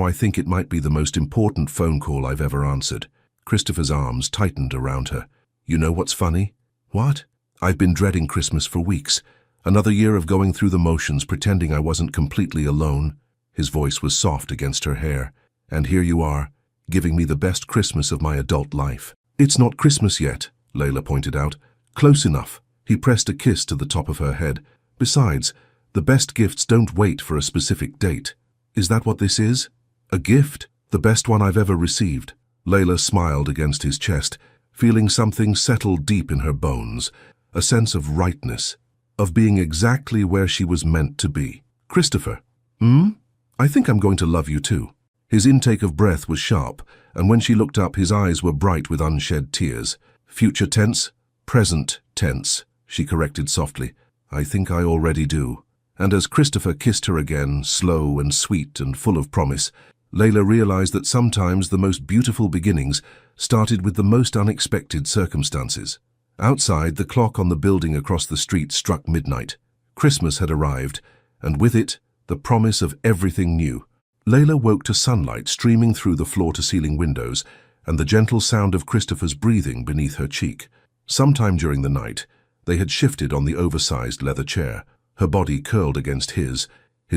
A: I think it might be the most important phone call I've ever answered." Christopher's arms tightened around her. "You know what's funny?" "What?" "I've been dreading Christmas for weeks. Another year of going through the motions, pretending I wasn't completely alone." His voice was soft against her hair. "And here you are, giving me the best Christmas of my adult life." "It's not Christmas yet," Layla pointed out. "Close enough." He pressed a kiss to the top of her head. "Besides, the best gifts don't wait for a specific date." "Is that what this is? A gift? The best one I've ever received." Layla smiled against his chest, feeling something settle deep in her bones, a sense of rightness, of being exactly where she was meant to be. "Christopher, I think I'm going to love you too." His intake of breath was sharp, and when she looked up, his eyes were bright with unshed tears. "Future tense? Present tense," she corrected softly. "I think I already do." And as Christopher kissed her again, slow and sweet and full of promise, Layla realized that sometimes the most beautiful beginnings started with the most unexpected circumstances. Outside, the clock on the building across the street struck midnight. Christmas had arrived, and with it, the promise of everything new. Layla woke to sunlight streaming through the floor-to-ceiling windows and the gentle sound of Christopher's breathing beneath her cheek. Sometime during the night, they had shifted on the oversized leather chair, her body curled against his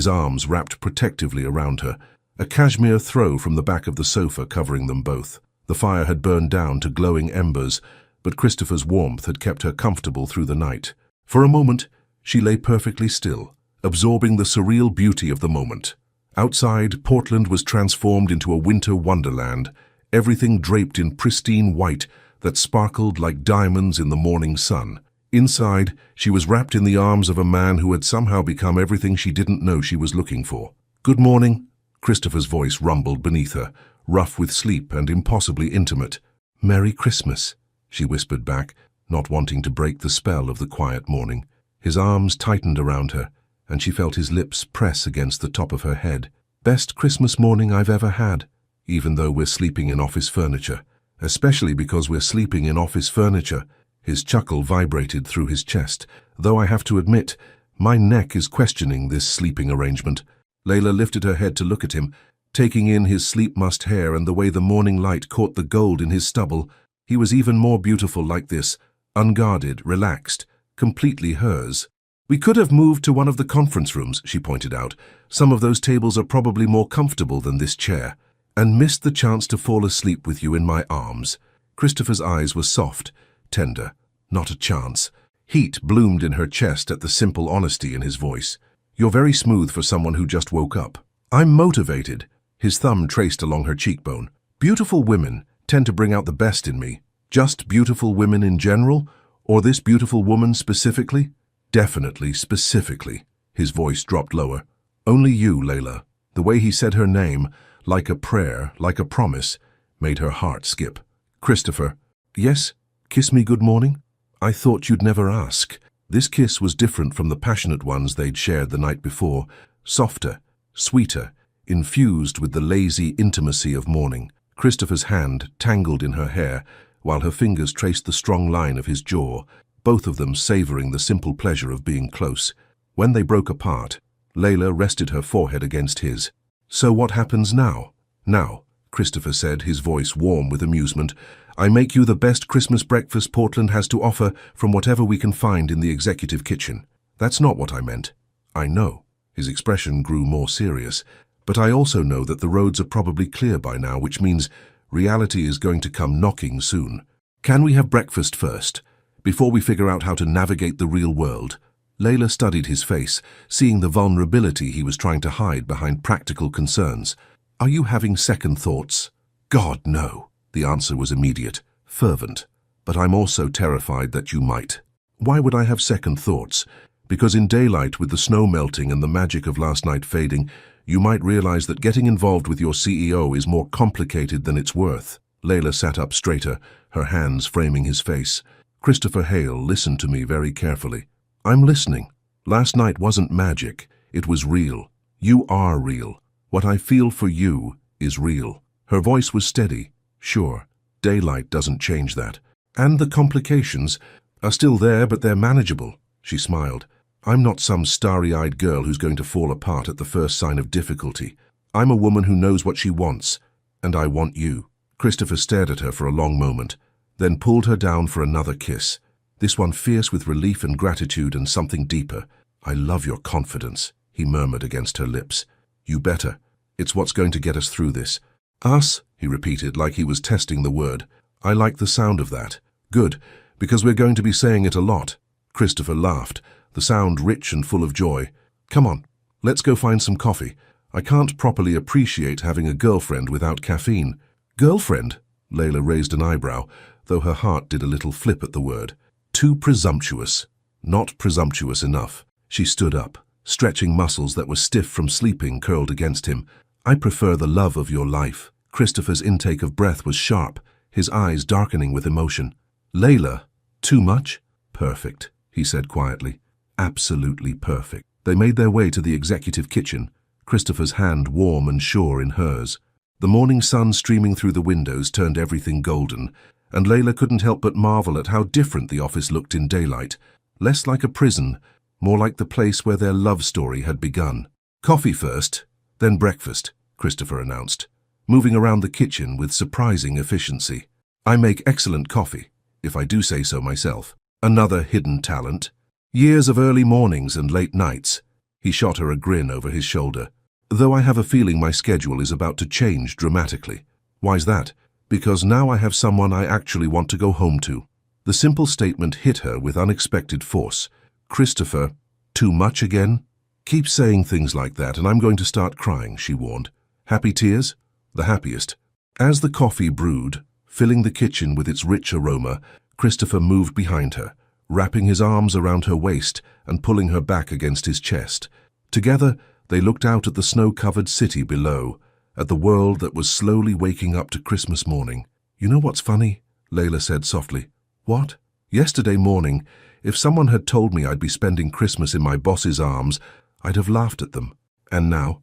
A: arms wrapped protectively around her, a cashmere throw from the back of the sofa covering them both. The fire had burned down to glowing embers, but Christopher's warmth had kept her comfortable through the night. For a moment, she lay perfectly still, absorbing the surreal beauty of the moment. Outside, Portland was transformed into a winter wonderland, everything draped in pristine white that sparkled like diamonds in the morning sun. Inside, she was wrapped in the arms of a man who had somehow become everything she didn't know she was looking for. "Good morning," Christopher's voice rumbled beneath her, rough with sleep and impossibly intimate. "Merry Christmas," she whispered back, not wanting to break the spell of the quiet morning. His arms tightened around her, and she felt his lips press against the top of her head. "Best Christmas morning I've ever had, even though we're sleeping in office furniture. Especially because we're sleeping in office furniture." His chuckle vibrated through his chest, though I have to admit, my neck is questioning this sleeping arrangement. Layla lifted her head to look at him, taking in his sleep-mussed hair and the way the morning light caught the gold in his stubble. He was even more beautiful like this, unguarded, relaxed, completely hers. "We could have moved to one of the conference rooms," she pointed out. "Some of those tables are probably more comfortable than this chair. And missed the chance to fall asleep with you in my arms." Christopher's eyes were soft, tender. Not a chance. Heat bloomed in her chest at the simple honesty in his voice. "You're very smooth for someone who just woke up." "I'm motivated." His thumb traced along her cheekbone. "Beautiful women tend to bring out the best in me." "Just beautiful women in general? Or this beautiful woman specifically?" "Definitely specifically." His voice dropped lower. "Only you, Layla." The way he said her name, like a prayer, like a promise, made her heart skip. "Christopher." "Yes? Kiss me good morning?" "I thought you'd never ask." This kiss was different from the passionate ones they'd shared the night before, softer, sweeter, infused with the lazy intimacy of morning. Christopher's hand tangled in her hair, while her fingers traced the strong line of his jaw, both of them savoring the simple pleasure of being close. When they broke apart, Layla rested her forehead against his. "So what happens now?" "Now," Christopher said, his voice warm with amusement, "I make you the best Christmas breakfast Portland has to offer from whatever we can find in the executive kitchen." "That's not what I meant." "I know." His expression grew more serious. "But I also know that the roads are probably clear by now, which means reality is going to come knocking soon. Can we have breakfast first, before we figure out how to navigate the real world?" Layla studied his face, seeing the vulnerability he was trying to hide behind practical concerns. "Are you having second thoughts?" "God, no." The answer was immediate, fervent. "But I'm also terrified that you might." "Why would I have second thoughts?" "Because in daylight, with the snow melting and the magic of last night fading, you might realize that getting involved with your CEO is more complicated than it's worth." Layla sat up straighter, her hands framing his face. "Christopher Hale, listen to me very carefully." "I'm listening. Last night wasn't magic. It was real. You are real. What I feel for you is real." Her voice was steady. "Sure, daylight doesn't change that. And the complications are still there, but they're manageable." She smiled. "I'm not some starry-eyed girl who's going to fall apart at the first sign of difficulty. I'm a woman who knows what she wants, and I want you." Christopher stared at her for a long moment, then pulled her down for another kiss. This one fierce with relief and gratitude and something deeper. "I love your confidence," he murmured against her lips. "You better. It's what's going to get us through this." "Us," he repeated like he was testing the word. "I like the sound of that." "Good, because we're going to be saying it a lot." Christopher laughed, the sound rich and full of joy. "Come on, let's go find some coffee. I can't properly appreciate having a girlfriend without caffeine." "Girlfriend?" Layla raised an eyebrow, though her heart did a little flip at the word. "Too presumptuous." Not presumptuous enough. She stood up, stretching muscles that were stiff from sleeping curled against him. "I prefer the love of your life." Christopher's intake of breath was sharp, his eyes darkening with emotion. "Layla, too much?" "Perfect," he said quietly. "Absolutely perfect." They made their way to the executive kitchen, Christopher's hand warm and sure in hers. The morning sun streaming through the windows turned everything golden, and Layla couldn't help but marvel at how different the office looked in daylight. Less like a prison, more like the place where their love story had begun. "Coffee first, then breakfast," Christopher announced, moving around the kitchen with surprising efficiency. "I make excellent coffee, if I do say so myself." Another hidden talent. "Years of early mornings and late nights." He shot her a grin over his shoulder. "Though I have a feeling my schedule is about to change dramatically." "Why's that?" "Because now I have someone I actually want to go home to." The simple statement hit her with unexpected force. "Christopher, too much again?" "Keep saying things like that and I'm going to start crying," she warned. "Happy tears?" "The happiest." As the coffee brewed, filling the kitchen with its rich aroma, Christopher moved behind her, wrapping his arms around her waist and pulling her back against his chest. Together, they looked out at the snow-covered city below, at the world that was slowly waking up to Christmas morning. "You know what's funny?" Layla said softly. What? Yesterday morning, if someone had told me I'd be spending Christmas in my boss's arms, I'd have laughed at them. And now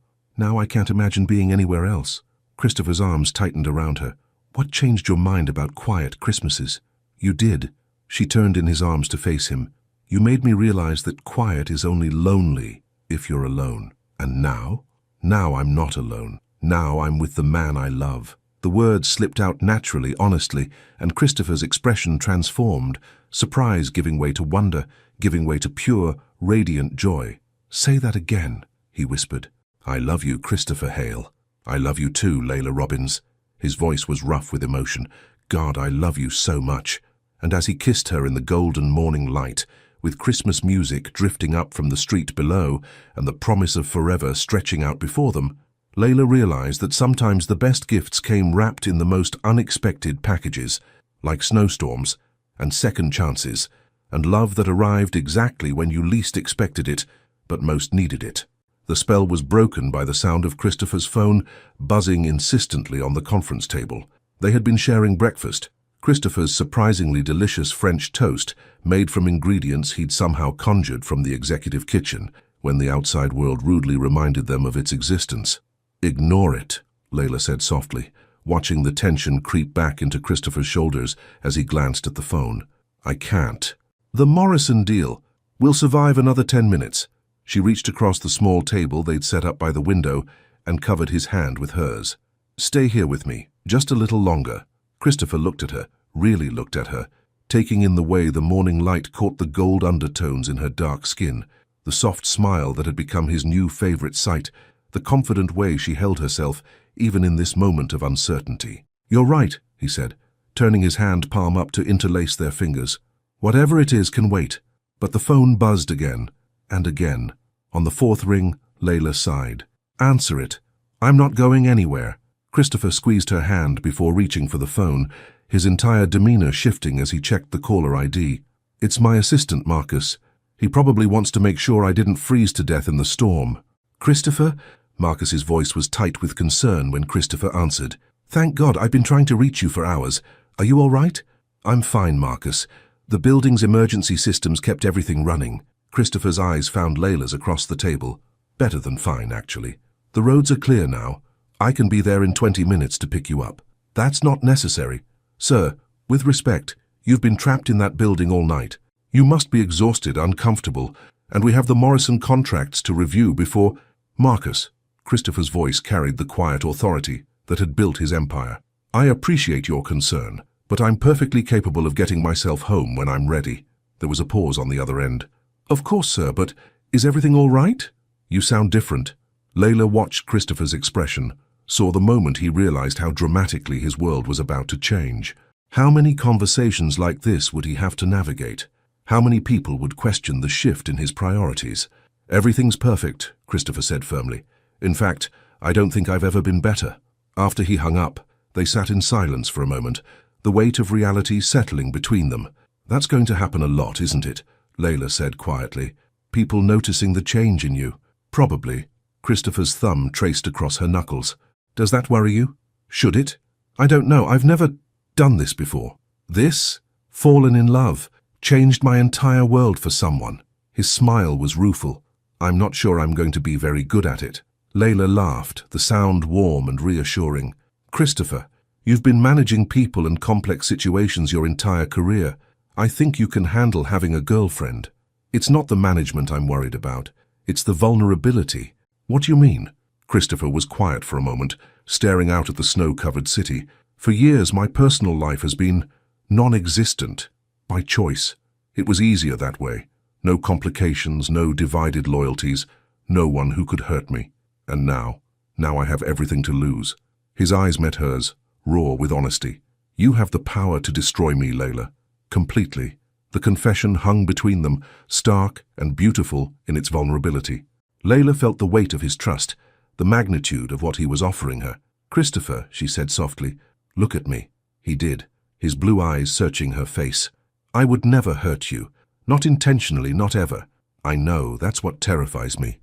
A: I can't imagine being anywhere else. Christopher's arms tightened around her. What changed your mind about quiet Christmases? You did. She turned in his arms to face him. You made me realize that quiet is only lonely if you're alone. And now? Now I'm not alone. Now I'm with the man I love. The words slipped out naturally, honestly, and Christopher's expression transformed, surprise giving way to wonder, giving way to pure, radiant joy. Say that again, he whispered. I love you, Christopher Hale. I love you too, Layla Robbins. His voice was rough with emotion. God, I love you so much. And as he kissed her in the golden morning light, with Christmas music drifting up from the street below and the promise of forever stretching out before them, Layla realized that sometimes the best gifts came wrapped in the most unexpected packages, like snowstorms and second chances, and love that arrived exactly when you least expected it, but most needed it. The spell was broken by the sound of Christopher's phone buzzing insistently on the conference table. They had been sharing breakfast. Christopher's surprisingly delicious French toast, made from ingredients he'd somehow conjured from the executive kitchen, when the outside world rudely reminded them of its existence. Ignore it, Layla said softly, watching the tension creep back into Christopher's shoulders as he glanced at the phone. I can't. The Morrison deal. We'll survive another 10 minutes. She reached across the small table they'd set up by the window and covered his hand with hers. Stay here with me, just a little longer. Christopher looked at her, really looked at her, taking in the way the morning light caught the gold undertones in her dark skin, the soft smile that had become his new favorite sight, the confident way she held herself, even in this moment of uncertainty. You're right, he said, turning his hand palm up to interlace their fingers. Whatever it is can wait. But the phone buzzed again, and again. On the fourth ring, Layla sighed. Answer it. I'm not going anywhere. Christopher squeezed her hand before reaching for the phone, his entire demeanor shifting as he checked the caller ID. It's my assistant, Marcus. He probably wants to make sure I didn't freeze to death in the storm. Christopher? Marcus's voice was tight with concern when Christopher answered. Thank God, I've been trying to reach you for hours. Are you all right? I'm fine, Marcus. The building's emergency systems kept everything running. Christopher's eyes found Layla's across the table. Better than fine, actually. The roads are clear now. I can be there in 20 minutes to pick you up. That's not necessary. Sir, with respect, you've been trapped in that building all night. You must be exhausted, uncomfortable, and we have the Morrison contracts to review before... Marcus. Christopher's voice carried the quiet authority that had built his empire. I appreciate your concern, but I'm perfectly capable of getting myself home when I'm ready. There was a pause on the other end. Of course, sir, but is everything all right? You sound different. Layla watched Christopher's expression, saw the moment he realized how dramatically his world was about to change. How many conversations like this would he have to navigate? How many people would question the shift in his priorities? Everything's perfect, Christopher said firmly. In fact, I don't think I've ever been better. After he hung up, they sat in silence for a moment, the weight of reality settling between them. That's going to happen a lot, isn't it? Layla said quietly. People noticing the change in you. Probably. Christopher's thumb traced across her knuckles. Does that worry you? Should it? I don't know. I've never done this before. This? Fallen in love. Changed my entire world for someone. His smile was rueful. I'm not sure I'm going to be very good at it. Layla laughed, the sound warm and reassuring. Christopher, you've been managing people and complex situations your entire career. I think you can handle having a girlfriend. It's not the management I'm worried about. It's the vulnerability. What do you mean? Christopher was quiet for a moment, staring out at the snow-covered city. For years, my personal life has been non-existent. By choice. It was easier that way. No complications, no divided loyalties, no one who could hurt me. And now I have everything to lose. His eyes met hers, raw with honesty. You have the power to destroy me, Layla. Completely. The confession hung between them, stark and beautiful in its vulnerability. Layla felt the weight of his trust, the magnitude of what he was offering her. Christopher, she said softly, look at me. He did, his blue eyes searching her face. I would never hurt you. Not intentionally, not ever. I know, that's what terrifies me.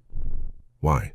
A: Why?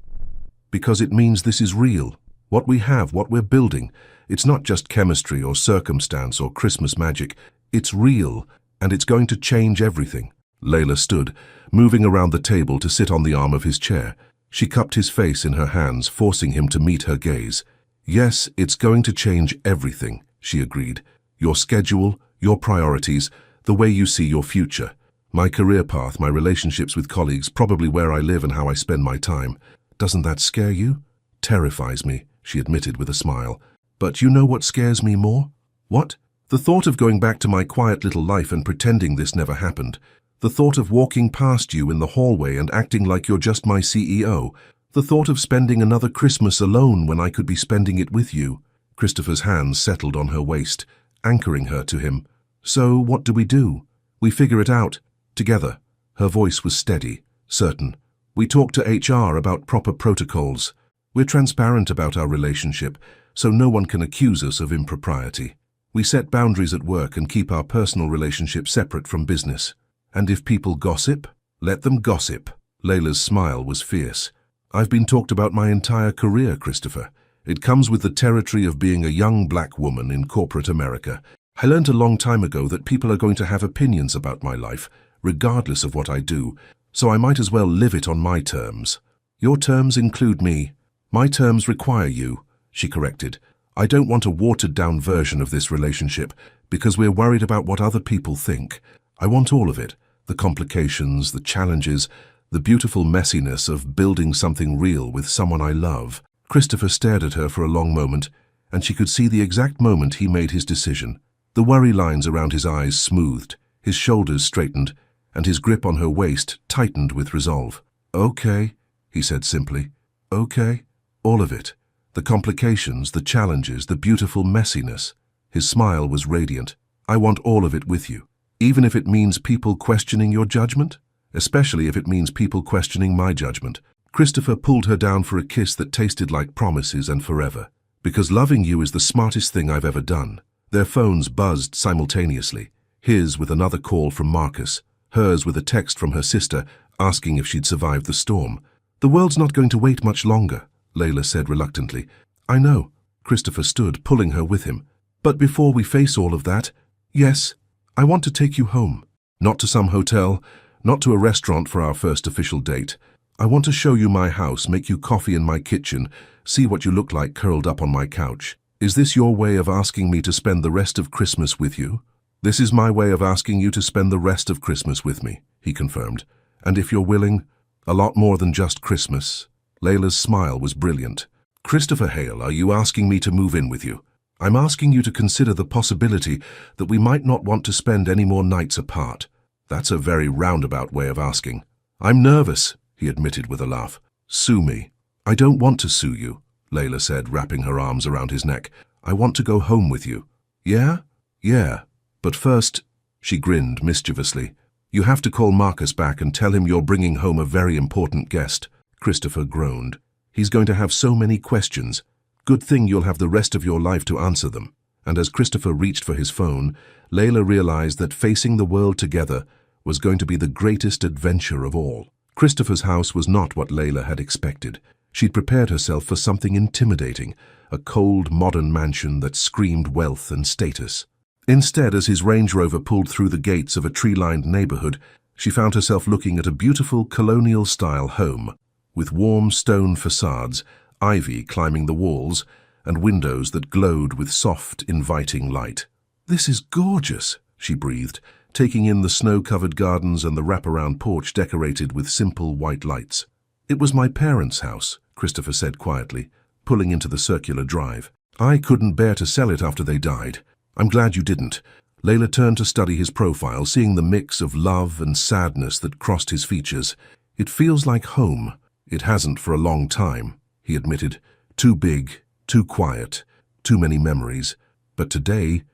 A: Because it means this is real. What we have, what we're building, it's not just chemistry or circumstance or Christmas magic. It's real, and it's going to change everything. Layla stood, moving around the table to sit on the arm of his chair. She cupped his face in her hands, forcing him to meet her gaze. Yes, it's going to change everything, she agreed. Your schedule, your priorities, the way you see your future. My career path, my relationships with colleagues, probably where I live and how I spend my time. Doesn't that scare you? Terrifies me, she admitted with a smile. But you know what scares me more? What? The thought of going back to my quiet little life and pretending this never happened. The thought of walking past you in the hallway and acting like you're just my CEO. The thought of spending another Christmas alone when I could be spending it with you. Christopher's hands settled on her waist, anchoring her to him. So what do? We figure it out. Together. Her voice was steady, certain. We talk to HR about proper protocols. We're transparent about our relationship, so no one can accuse us of impropriety. We set boundaries at work and keep our personal relationship separate from business. And if people gossip, let them gossip. Layla's smile was fierce. I've been talked about my entire career, Christopher. It comes with the territory of being a young black woman in corporate America. I learned a long time ago that people are going to have opinions about my life, regardless of what I do, so I might as well live it on my terms. Your terms include me. My terms require you, she corrected. I don't want a watered-down version of this relationship because we're worried about what other people think. I want all of it, the complications, the challenges, the beautiful messiness of building something real with someone I love. Christopher stared at her for a long moment, and she could see the exact moment he made his decision. The worry lines around his eyes smoothed, his shoulders straightened, and his grip on her waist tightened with resolve. Okay, he said simply. Okay, all of it. The complications, the challenges, the beautiful messiness. His smile was radiant. I want all of it with you. Even if it means people questioning your judgment? Especially if it means people questioning my judgment. Christopher pulled her down for a kiss that tasted like promises and forever. Because loving you is the smartest thing I've ever done. Their phones buzzed simultaneously. His with another call from Marcus, hers with a text from her sister asking if she'd survived the storm. The world's not going to wait much longer, Layla said reluctantly. I know. Christopher stood, pulling her with him. But before we face all of that, yes, I want to take you home. Not to some hotel, not to a restaurant for our first official date. I want to show you my house, make you coffee in my kitchen, see what you look like curled up on my couch. Is this your way of asking me to spend the rest of Christmas with you? This is my way of asking you to spend the rest of Christmas with me, he confirmed. And if you're willing, a lot more than just Christmas. Layla's smile was brilliant. Christopher Hale, are you asking me to move in with you? I'm asking you to consider the possibility that we might not want to spend any more nights apart. That's a very roundabout way of asking. I'm nervous, he admitted with a laugh. Sue me. I don't want to sue you, Layla said, wrapping her arms around his neck. I want to go home with you. Yeah? Yeah. But first, she grinned mischievously. You have to call Marcus back and tell him you're bringing home a very important guest. Christopher groaned. He's going to have so many questions. Good thing you'll have the rest of your life to answer them. And as Christopher reached for his phone, Layla realized that facing the world together was going to be the greatest adventure of all. Christopher's house was not what Layla had expected. She'd prepared herself for something intimidating, a cold, modern mansion that screamed wealth and status. Instead, as his Range Rover pulled through the gates of a tree-lined neighborhood, she found herself looking at a beautiful colonial-style home, with warm stone facades, ivy climbing the walls, and windows that glowed with soft, inviting light. This is gorgeous, she breathed, taking in the snow-covered gardens and the wraparound porch decorated with simple white lights. It was my parents' house, Christopher said quietly, pulling into the circular drive. I couldn't bear to sell it after they died. I'm glad you didn't. Layla turned to study his profile, seeing the mix of love and sadness that crossed his features. It feels like home. It hasn't for a long time, he admitted. Too big, too quiet, too many memories. But today,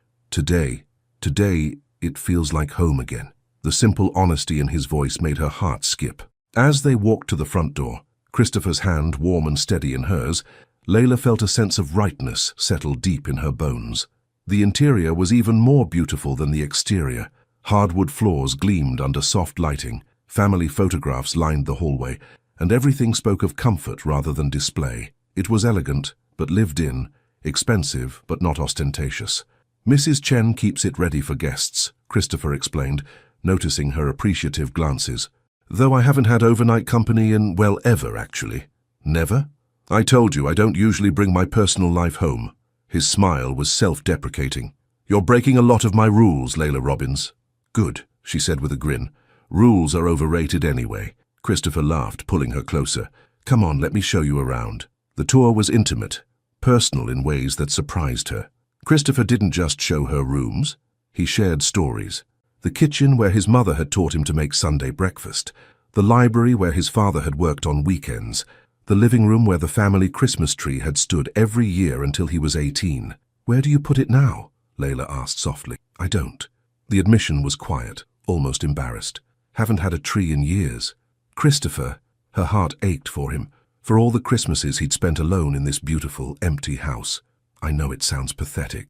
A: it feels like home again. The simple honesty in his voice made her heart skip. As they walked to the front door, Christopher's hand warm and steady in hers, Layla felt a sense of rightness settle deep in her bones. The interior was even more beautiful than the exterior. Hardwood floors gleamed under soft lighting, family photographs lined the hallway, and everything spoke of comfort rather than display. It was elegant, but lived in, expensive but not ostentatious. Mrs. Chen keeps it ready for guests, Christopher explained, noticing her appreciative glances. Though I haven't had overnight company in, well, ever, actually. Never? I told you I don't usually bring my personal life home. His smile was self-deprecating. You're breaking a lot of my rules, Layla Robbins. Good, she said with a grin. Rules are overrated anyway. Christopher laughed, pulling her closer. Come on, let me show you around. The tour was intimate, personal in ways that surprised her. Christopher didn't just show her rooms. He shared stories. The kitchen where his mother had taught him to make Sunday breakfast. The library where his father had worked on weekends. The living room where the family Christmas tree had stood every year until he was 18. Where do you put it now? Layla asked softly. I don't. The admission was quiet, almost embarrassed. Haven't had a tree in years. Christopher, her heart ached for him, for all the Christmases he'd spent alone in this beautiful, empty house. I know it sounds pathetic.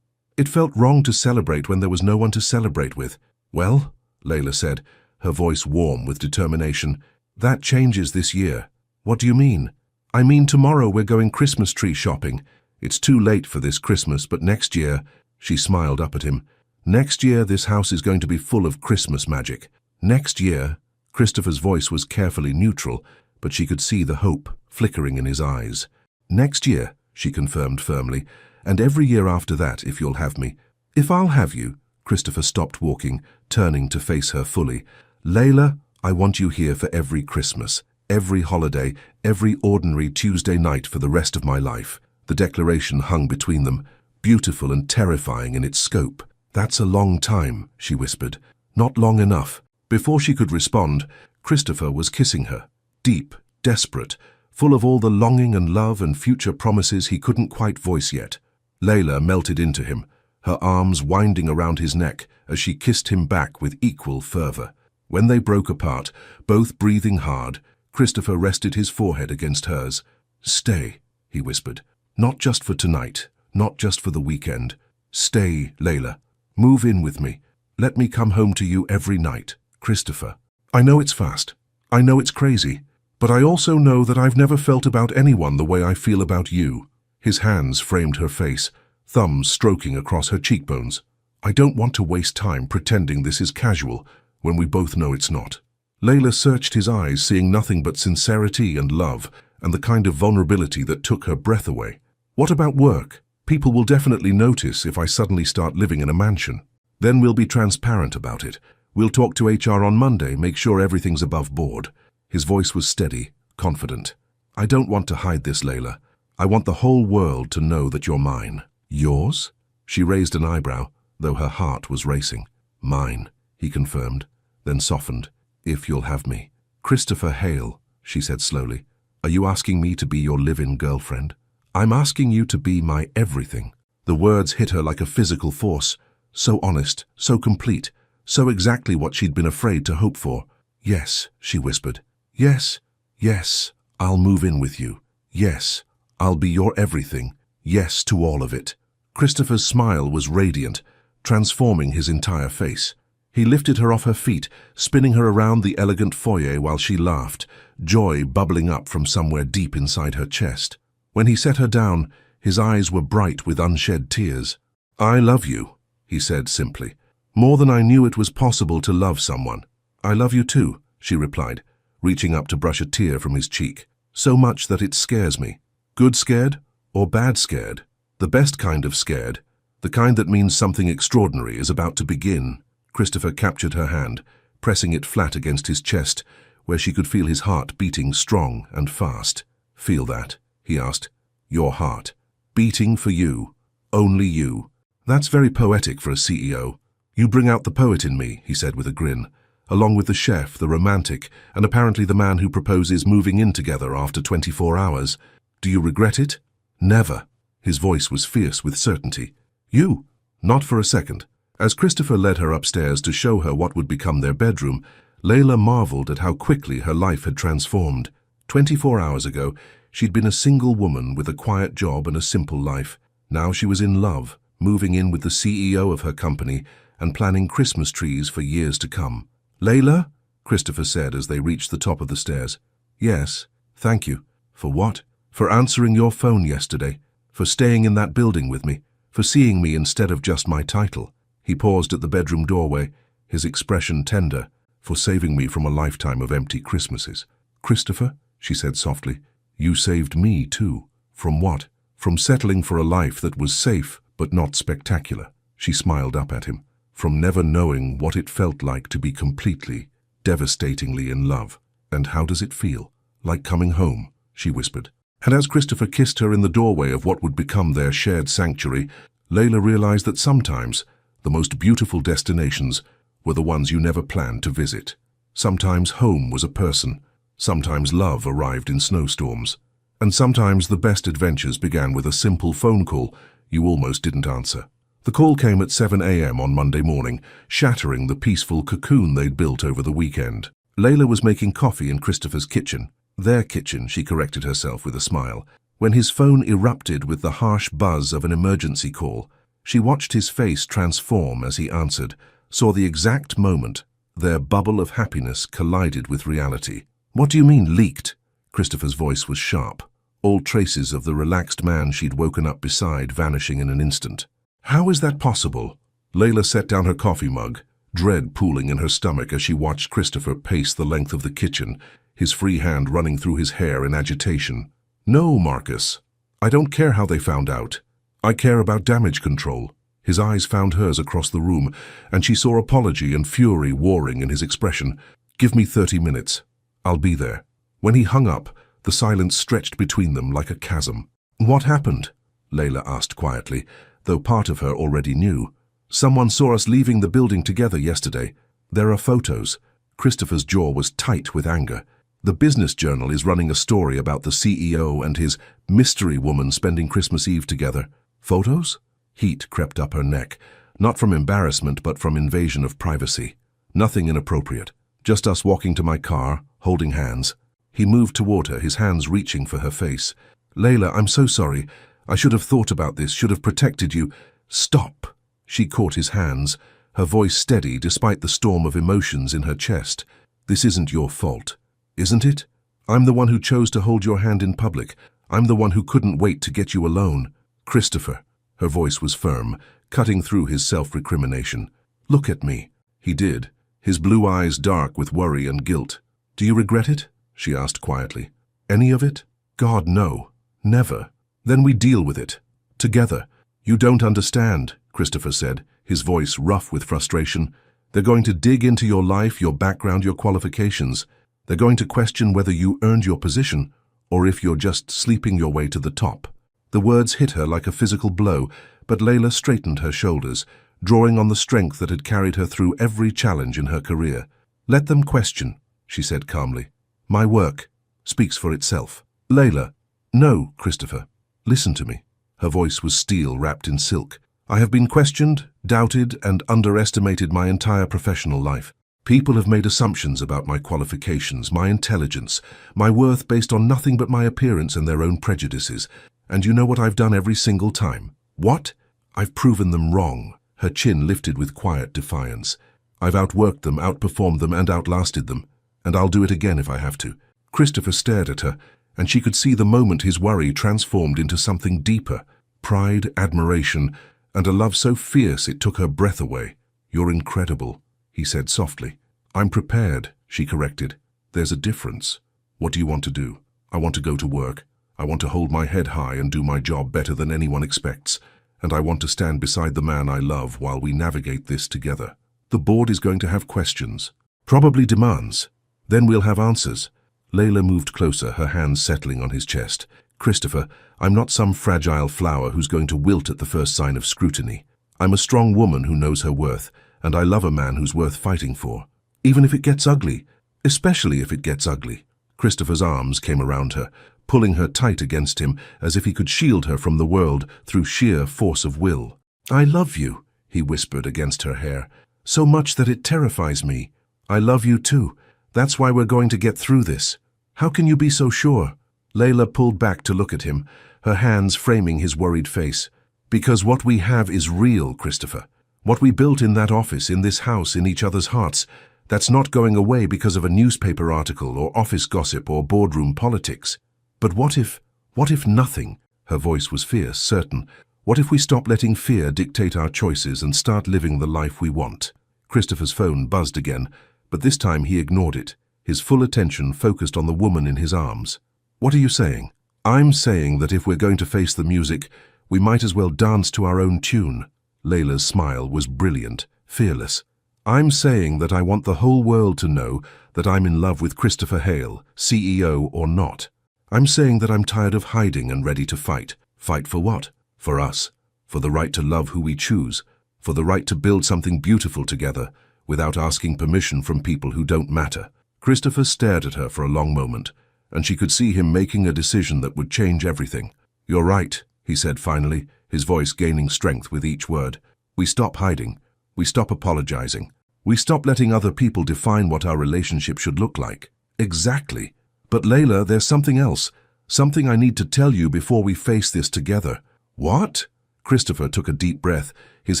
A: It felt wrong to celebrate when there was no one to celebrate with. Well, Layla said, her voice warm with determination, that changes this year. What do you mean? I mean tomorrow we're going Christmas tree shopping. It's too late for this Christmas, but next year, she smiled up at him. Next year this house is going to be full of Christmas magic. Next year, Christopher's voice was carefully neutral, but she could see the hope flickering in his eyes. Next year, she confirmed firmly, and every year after that, if you'll have me. If I'll have you, Christopher stopped walking, turning to face her fully. Layla, I want you here for every Christmas, every holiday, every ordinary Tuesday night for the rest of my life. The declaration hung between them, beautiful and terrifying in its scope. That's a long time, she whispered. Not long enough. Before she could respond, Christopher was kissing her. Deep, desperate, full of all the longing and love and future promises he couldn't quite voice yet. Layla melted into him, her arms winding around his neck as she kissed him back with equal fervor. When they broke apart, both breathing hard, Christopher rested his forehead against hers. Stay, he whispered. Not just for tonight, not just for the weekend. Stay, Layla. Move in with me. Let me come home to you every night. Christopher. I know it's fast. I know it's crazy. But I also know that I've never felt about anyone the way I feel about you. His hands framed her face, thumbs stroking across her cheekbones. I don't want to waste time pretending this is casual when we both know it's not. Layla searched his eyes, seeing nothing but sincerity and love, and the kind of vulnerability that took her breath away. What about work? People will definitely notice if I suddenly start living in a mansion. Then we'll be transparent about it. We'll talk to HR on Monday, make sure everything's above board. His voice was steady, confident. I don't want to hide this, Layla. I want the whole world to know that you're mine. Yours? She raised an eyebrow, though her heart was racing. Mine, he confirmed, then softened. If you'll have me. Christopher Hale, she said slowly. Are you asking me to be your live-in girlfriend? I'm asking you to be my everything. The words hit her like a physical force. So honest, so complete, so exactly what she'd been afraid to hope for. Yes, she whispered. Yes, yes, I'll move in with you. Yes, I'll be your everything. Yes to all of it. Christopher's smile was radiant, transforming his entire face. He lifted her off her feet, spinning her around the elegant foyer while she laughed, joy bubbling up from somewhere deep inside her chest. When he set her down, his eyes were bright with unshed tears. I love you, he said simply. More than I knew it was possible to love someone. I love you too, she replied, reaching up to brush a tear from his cheek. So much that it scares me. Good scared or bad scared? The best kind of scared. The kind that means something extraordinary is about to begin. Christopher captured her hand, pressing it flat against his chest, where she could feel his heart beating strong and fast. Feel that? He asked. Your heart. Beating for you. Only you. That's very poetic for a CEO. You bring out the poet in me, he said with a grin, along with the chef, the romantic, and apparently the man who proposes moving in together after 24 hours. Do you regret it? Never. His voice was fierce with certainty. You? Not for a second. As Christopher led her upstairs to show her what would become their bedroom, Layla marveled at how quickly her life had transformed. 24 hours ago, she'd been a single woman with a quiet job and a simple life. Now she was in love, moving in with the CEO of her company and planning Christmas trees for years to come. Layla? Christopher said as they reached the top of the stairs. Yes, thank you. For what? For answering your phone yesterday, for staying in that building with me, for seeing me instead of just my title. He paused at the bedroom doorway, his expression tender, for saving me from a lifetime of empty Christmases. Christopher, she said softly, you saved me too. From what? From settling for a life that was safe but not spectacular. She smiled up at him. From never knowing what it felt like to be completely, devastatingly in love. And how does it feel? Like coming home, she whispered. And as Christopher kissed her in the doorway of what would become their shared sanctuary, Layla realized that sometimes the most beautiful destinations were the ones you never planned to visit. Sometimes home was a person, sometimes love arrived in snowstorms, and sometimes the best adventures began with a simple phone call you almost didn't answer. The call came at 7 a.m. on Monday morning, shattering the peaceful cocoon they'd built over the weekend. Layla was making coffee in Christopher's kitchen. Their kitchen, she corrected herself with a smile. When his phone erupted with the harsh buzz of an emergency call, she watched his face transform as he answered, saw the exact moment their bubble of happiness collided with reality. What do you mean, leaked? Christopher's voice was sharp, all traces of the relaxed man she'd woken up beside vanishing in an instant. How is that possible? Layla set down her coffee mug, dread pooling in her stomach as she watched Christopher pace the length of the kitchen, his free hand running through his hair in agitation. No, Marcus. I don't care how they found out. I care about damage control. His eyes found hers across the room, and she saw apology and fury warring in his expression. Give me 30 minutes. I'll be there. When he hung up, the silence stretched between them like a chasm. What happened? Layla asked quietly, though part of her already knew. Someone saw us leaving the building together yesterday. There are photos. Christopher's jaw was tight with anger. The Business Journal is running a story about the CEO and his mystery woman spending Christmas Eve together. Photos? Heat crept up her neck, not from embarrassment but from invasion of privacy. Nothing inappropriate. Just us walking to my car, holding hands. He moved toward her, his hands reaching for her face. Layla, I'm so sorry. I should have thought about this, should have protected you. Stop. She caught his hands, her voice steady despite the storm of emotions in her chest. This isn't your fault. Isn't it? I'm the one who chose to hold your hand in public. I'm the one who couldn't wait to get you alone. Christopher. Her voice was firm, cutting through his self-recrimination. Look at me. He did, his blue eyes dark with worry and guilt. Do you regret it? She asked quietly. Any of it? God, no. Never. Then we deal with it. Together. You don't understand, Christopher said, his voice rough with frustration. They're going to dig into your life, your background, your qualifications. They're going to question whether you earned your position or if you're just sleeping your way to the top. The words hit her like a physical blow, but Layla straightened her shoulders, drawing on the strength that had carried her through every challenge in her career. Let them question, she said calmly. My work speaks for itself. Layla. No, Christopher. Listen to me. Her voice was steel wrapped in silk. I have been questioned, doubted, and underestimated my entire professional life. People have made assumptions about my qualifications, my intelligence, my worth based on nothing but my appearance and their own prejudices. And you know what I've done every single time? What? I've proven them wrong. Her chin lifted with quiet defiance. I've outworked them, outperformed them, and outlasted them. And I'll do it again if I have to. Christopher stared at her, and she could see the moment his worry transformed into something deeper. Pride, admiration, and a love so fierce it took her breath away. You're incredible, he said softly. I'm prepared, she corrected. There's a difference. What do you want to do? I want to go to work. I want to hold my head high and do my job better than anyone expects. And I want to stand beside the man I love while we navigate this together. The board is going to have questions, probably demands. Then we'll have answers. Layla moved closer, her hands settling on his chest. Christopher, I'm not some fragile flower who's going to wilt at the first sign of scrutiny. I'm a strong woman who knows her worth, and I love a man who's worth fighting for. Even if it gets ugly. Especially if it gets ugly. Christopher's arms came around her, pulling her tight against him as if he could shield her from the world through sheer force of will. I love you, he whispered against her hair, so much that it terrifies me. I love you too. That's why we're going to get through this. How can you be so sure? Layla pulled back to look at him, her hands framing his worried face. Because what we have is real, Christopher. What we built in that office, in this house, in each other's hearts, that's not going away because of a newspaper article or office gossip or boardroom politics. But what if What if nothing? Her voice was fierce, certain. What if we stop letting fear dictate our choices and start living the life we want? Christopher's phone buzzed again, but this time he ignored it, his full attention focused on the woman in his arms. What are you saying? I'm saying that if we're going to face the music, we might as well dance to our own tune. Layla's smile was brilliant, fearless. I'm saying that I want the whole world to know that I'm in love with Christopher Hale, CEO or not. I'm saying that I'm tired of hiding and ready to fight. Fight for what? For us. For the right to love who we choose. For the right to build something beautiful together, without asking permission from people who don't matter. Christopher stared at her for a long moment, and she could see him making a decision that would change everything. You're right, he said finally, his voice gaining strength with each word. We stop hiding. We stop apologizing. We stop letting other people define what our relationship should look like. Exactly. But Layla, there's something else. Something I need to tell you before we face this together. What? Christopher took a deep breath, his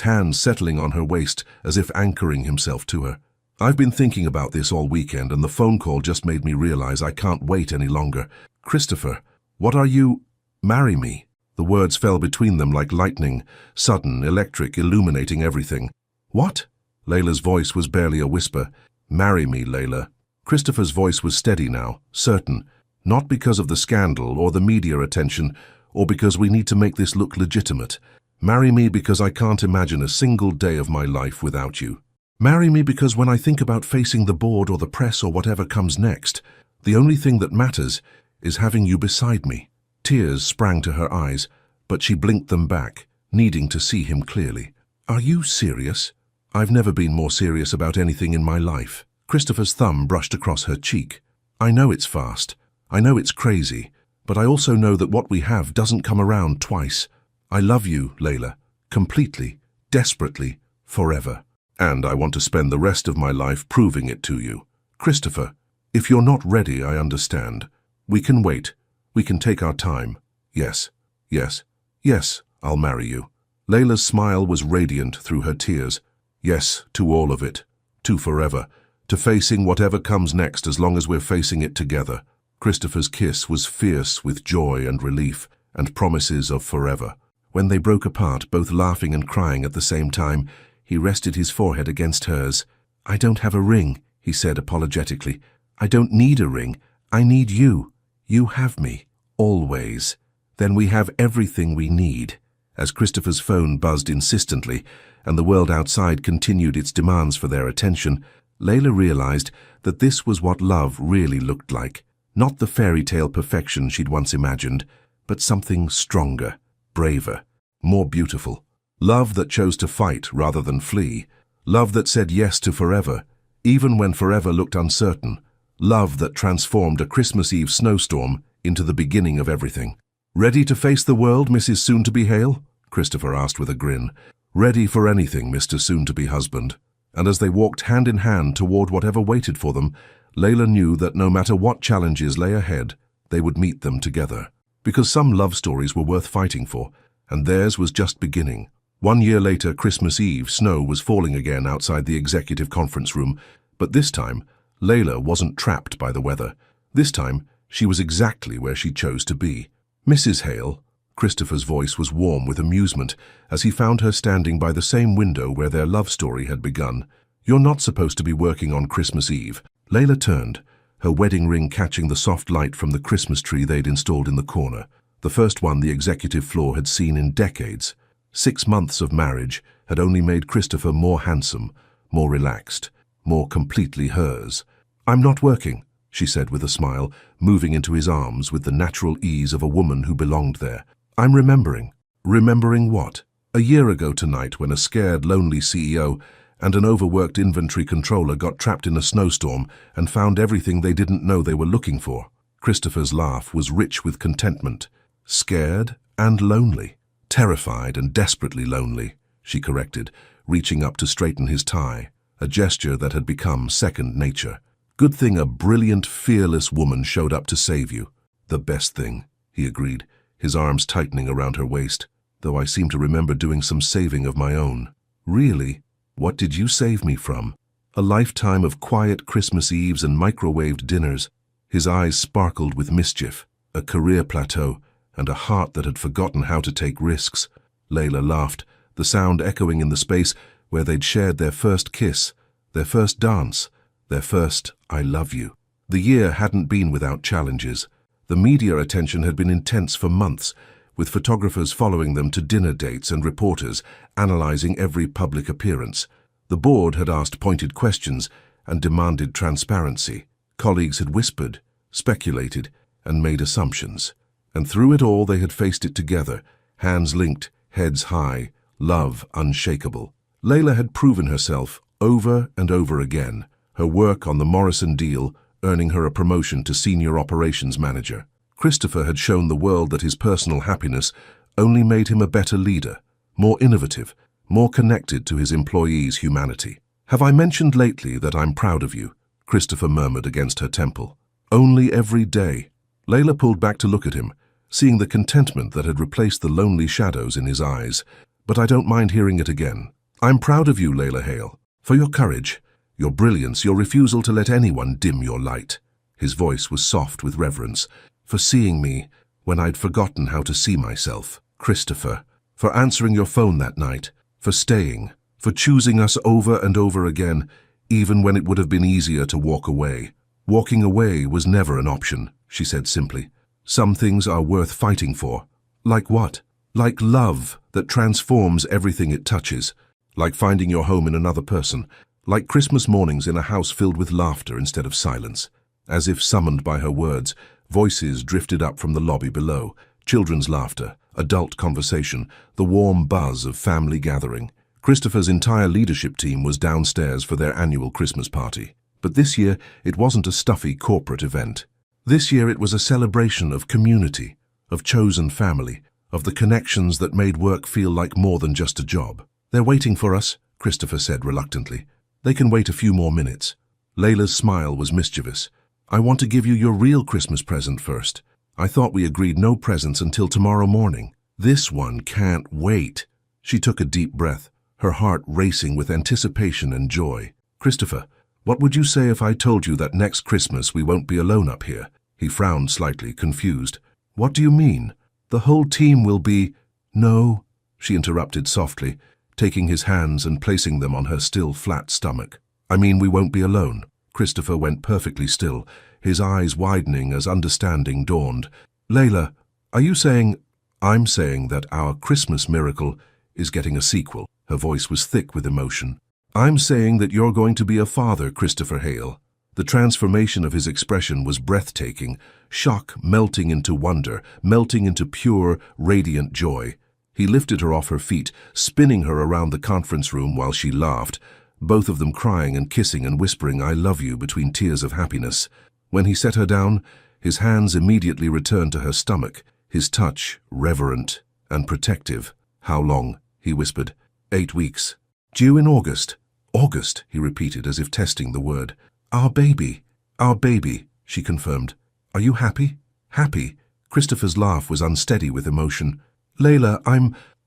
A: hands settling on her waist as if anchoring himself to her. I've been thinking about this all weekend, and the phone call just made me realize I can't wait any longer. Christopher, what are you? Marry me. The words fell between them like lightning, sudden, electric, illuminating everything. What? Layla's voice was barely a whisper. Marry me, Layla. Christopher's voice was steady now, certain, not because of the scandal or the media attention, or because we need to make this look legitimate. Marry me because I can't imagine a single day of my life without you. Marry me because when I think about facing the board or the press or whatever comes next, the only thing that matters is having you beside me. Tears sprang to her eyes, but she blinked them back, needing to see him clearly. Are you serious? I've never been more serious about anything in my life. Christopher's thumb brushed across her cheek. I know it's fast. I know it's crazy. But I also know that what we have doesn't come around twice. I love you, Layla. Completely, desperately, forever. And I want to spend the rest of my life proving it to you. Christopher, if you're not ready, I understand. We can wait. We can take our time. Yes, yes, yes, I'll marry you. Layla's smile was radiant through her tears. Yes, to all of it. To forever. To facing whatever comes next as long as we're facing it together. Christopher's kiss was fierce with joy and relief, and promises of forever. When they broke apart, both laughing and crying at the same time, he rested his forehead against hers. I don't have a ring, he said apologetically. I don't need a ring. I need you. You have me. Always. Then we have everything we need. As Christopher's phone buzzed insistently, and the world outside continued its demands for their attention, Layla realized that this was what love really looked like. Not the fairy tale perfection she'd once imagined, but something stronger, braver, more beautiful. Love that chose to fight rather than flee. Love that said yes to forever, even when forever looked uncertain. Love that transformed a Christmas Eve snowstorm into the beginning of everything. Ready to face the world, Mrs. Soon-to-be Hale? Christopher asked with a grin. Ready for anything, Mr. Soon-to-be husband. And as they walked hand in hand toward whatever waited for them, Layla knew that no matter what challenges lay ahead, they would meet them together. Because some love stories were worth fighting for, and theirs was just beginning. 1 year later, Christmas Eve, snow was falling again outside the executive conference room, but this time, Layla wasn't trapped by the weather. This time, she was exactly where she chose to be. Mrs. Hale, Christopher's voice was warm with amusement as he found her standing by the same window where their love story had begun. You're not supposed to be working on Christmas Eve. Layla turned, her wedding ring catching the soft light from the Christmas tree they'd installed in the corner, the first one the executive floor had seen in decades. 6 months of marriage had only made Christopher more handsome, more relaxed, more completely hers. I'm not working, she said with a smile, moving into his arms with the natural ease of a woman who belonged there. I'm remembering. Remembering what? A year ago tonight when a scared, lonely CEO and an overworked inventory controller got trapped in a snowstorm and found everything they didn't know they were looking for. Christopher's laugh was rich with contentment. Scared and lonely. Terrified and desperately lonely, she corrected, reaching up to straighten his tie, a gesture that had become second nature. Good thing a brilliant, fearless woman showed up to save you. The best thing, he agreed, his arms tightening around her waist, though I seem to remember doing some saving of my own. Really? What did you save me from? A lifetime of quiet Christmas Eves and microwaved dinners. His eyes sparkled with mischief. A career plateau. and a heart that had forgotten how to take risks. Layla laughed, the sound echoing in the space where they'd shared their first kiss, their first dance, their first "I love you." The year hadn't been without challenges. The media attention had been intense for months, with photographers following them to dinner dates and reporters analyzing every public appearance. The board had asked pointed questions and demanded transparency. Colleagues had whispered, speculated, and made assumptions. And through it all they had faced it together, hands linked, heads high, love unshakable. Layla had proven herself over and over again, her work on the Morrison deal earning her a promotion to senior operations manager. Christopher had shown the world that his personal happiness only made him a better leader, more innovative, more connected to his employees' humanity. "Have I mentioned lately that I'm proud of you?" Christopher murmured against her temple. "Only every day." Layla pulled back to look at him, seeing the contentment that had replaced the lonely shadows in his eyes. "But I don't mind hearing it again. I'm proud of you, Layla Hale, for your courage, your brilliance, your refusal to let anyone dim your light." His voice was soft with reverence. "For seeing me when I'd forgotten how to see myself. Christopher, for answering your phone that night, for staying, for choosing us over and over again, even when it would have been easier to walk away." "Walking away was never an option," she said simply. "Some things are worth fighting for." "Like what?" "Like love that transforms everything it touches. Like finding your home in another person. Like Christmas mornings in a house filled with laughter instead of silence." As if summoned by her words, voices drifted up from the lobby below. Children's laughter, adult conversation, the warm buzz of family gathering. Christopher's entire leadership team was downstairs for their annual Christmas party. But this year, it wasn't a stuffy corporate event. This year it was a celebration of community, of chosen family, of the connections that made work feel like more than just a job. "They're waiting for us," Christopher said reluctantly. "They can wait a few more minutes." Layla's smile was mischievous. "I want to give you your real Christmas present first. I thought we agreed no presents until tomorrow morning. This one can't wait." She took a deep breath, her heart racing with anticipation and joy. "Christopher, what would you say if I told you that next Christmas we won't be alone up here?" He frowned slightly, confused. "What do you mean? The whole team will be—" "No," she interrupted softly, taking his hands and placing them on her still flat stomach. "I mean we won't be alone." Christopher went perfectly still, his eyes widening as understanding dawned. "Layla, are you saying—" "I'm saying that our Christmas miracle is getting a sequel." Her voice was thick with emotion. "I'm saying that you're going to be a father, Christopher Hale." The transformation of his expression was breathtaking, shock melting into wonder, melting into pure, radiant joy. He lifted her off her feet, spinning her around the conference room while she laughed, both of them crying and kissing and whispering "I love you" between tears of happiness. When he set her down, his hands immediately returned to her stomach, his touch reverent and protective. "How long?" he whispered. 8 weeks. "Due in August." "August," he repeated as if testing the word. Our baby," she confirmed. "Are you happy?" "Happy?" Christopher's laugh was unsteady with emotion. "Layla,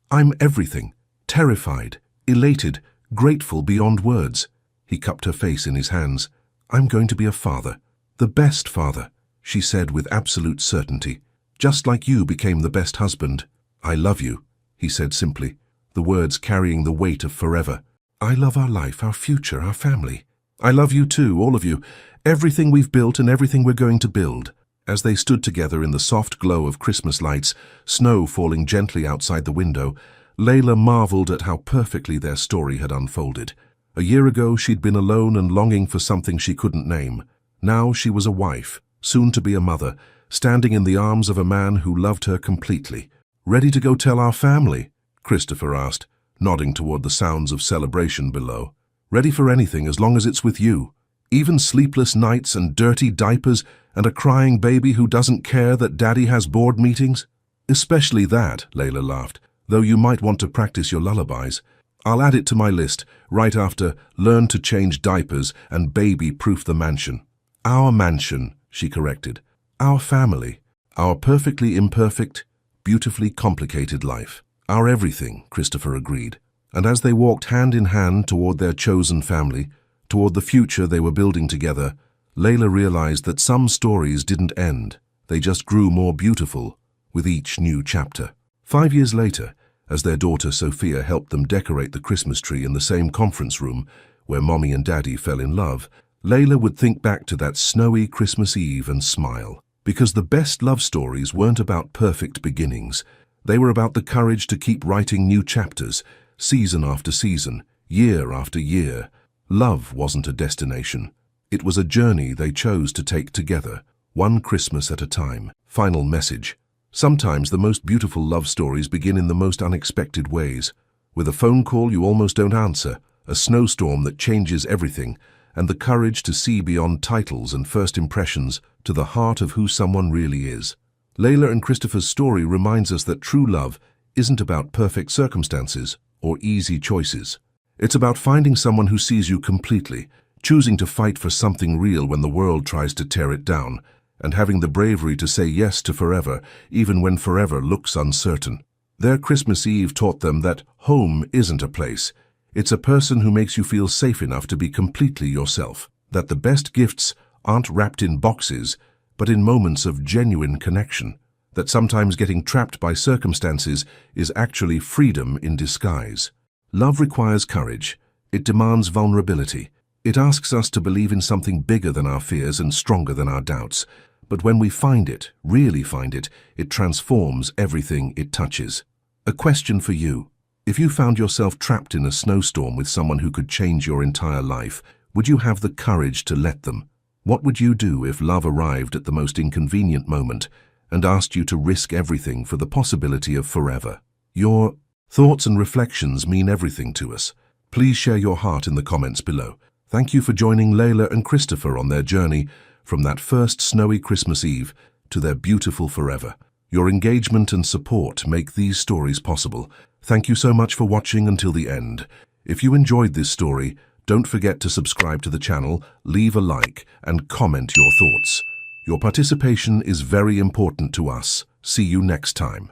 A: I'm everything. Terrified, elated, grateful beyond words." He cupped her face in his hands. "I'm going to be a father. The best father," she said with absolute certainty. "Just like you became the best husband." "I love you," he said simply, the words carrying the weight of forever. "I love our life, our future, our family. I love you too, all of you, everything we've built and everything we're going to build." As they stood together in the soft glow of Christmas lights, snow falling gently outside the window, Layla marveled at how perfectly their story had unfolded. A year ago she'd been alone and longing for something she couldn't name. Now she was a wife, soon to be a mother, standing in the arms of a man who loved her completely. "Ready to go tell our family?" Christopher asked, nodding toward the sounds of celebration below. "Ready for anything as long as it's with you. Even sleepless nights and dirty diapers and a crying baby who doesn't care that Daddy has board meetings?" "Especially that," Layla laughed, "though you might want to practice your lullabies. I'll add it to my list, right after learn to change diapers and baby-proof the mansion." "Our mansion," she corrected. "Our family. Our perfectly imperfect, beautifully complicated life. Our everything," Christopher agreed. And as they walked hand in hand toward their chosen family, toward the future they were building together, Layla realized that some stories didn't end. They just grew more beautiful, with each new chapter. 5 years later, as their daughter Sophia helped them decorate the Christmas tree in the same conference room where Mommy and Daddy fell in love, Layla would think back to that snowy Christmas Eve and smile. Because the best love stories weren't about perfect beginnings. They were about the courage to keep writing new chapters, season after season, year after year. Love wasn't a destination. It was a journey they chose to take together, one Christmas at a time. Final message. Sometimes the most beautiful love stories begin in the most unexpected ways. With a phone call you almost don't answer, a snowstorm that changes everything, and the courage to see beyond titles and first impressions to the heart of who someone really is. Layla and Christopher's story reminds us that true love isn't about perfect circumstances or easy choices. It's about finding someone who sees you completely, choosing to fight for something real when the world tries to tear it down, and having the bravery to say yes to forever, even when forever looks uncertain. Their Christmas Eve taught them that home isn't a place. It's a person who makes you feel safe enough to be completely yourself. That the best gifts aren't wrapped in boxes, but in moments of genuine connection. That sometimes getting trapped by circumstances is actually freedom in disguise. Love requires courage. It demands vulnerability. It asks us to believe in something bigger than our fears and stronger than our doubts. But when we find it, really find it, it transforms everything it touches. A question for you. If you found yourself trapped in a snowstorm with someone who could change your entire life, would you have the courage to let them? What would you do if love arrived at the most inconvenient moment and asked you to risk everything for the possibility of forever? Your thoughts and reflections mean everything to us. Please share your heart in the comments below. Thank you for joining Layla and Christopher on their journey from that first snowy Christmas Eve to their beautiful forever. Your engagement and support make these stories possible. Thank you so much for watching until the end. If you enjoyed this story, don't forget to subscribe to the channel, leave a like, and comment your thoughts. Your participation is very important to us. See you next time.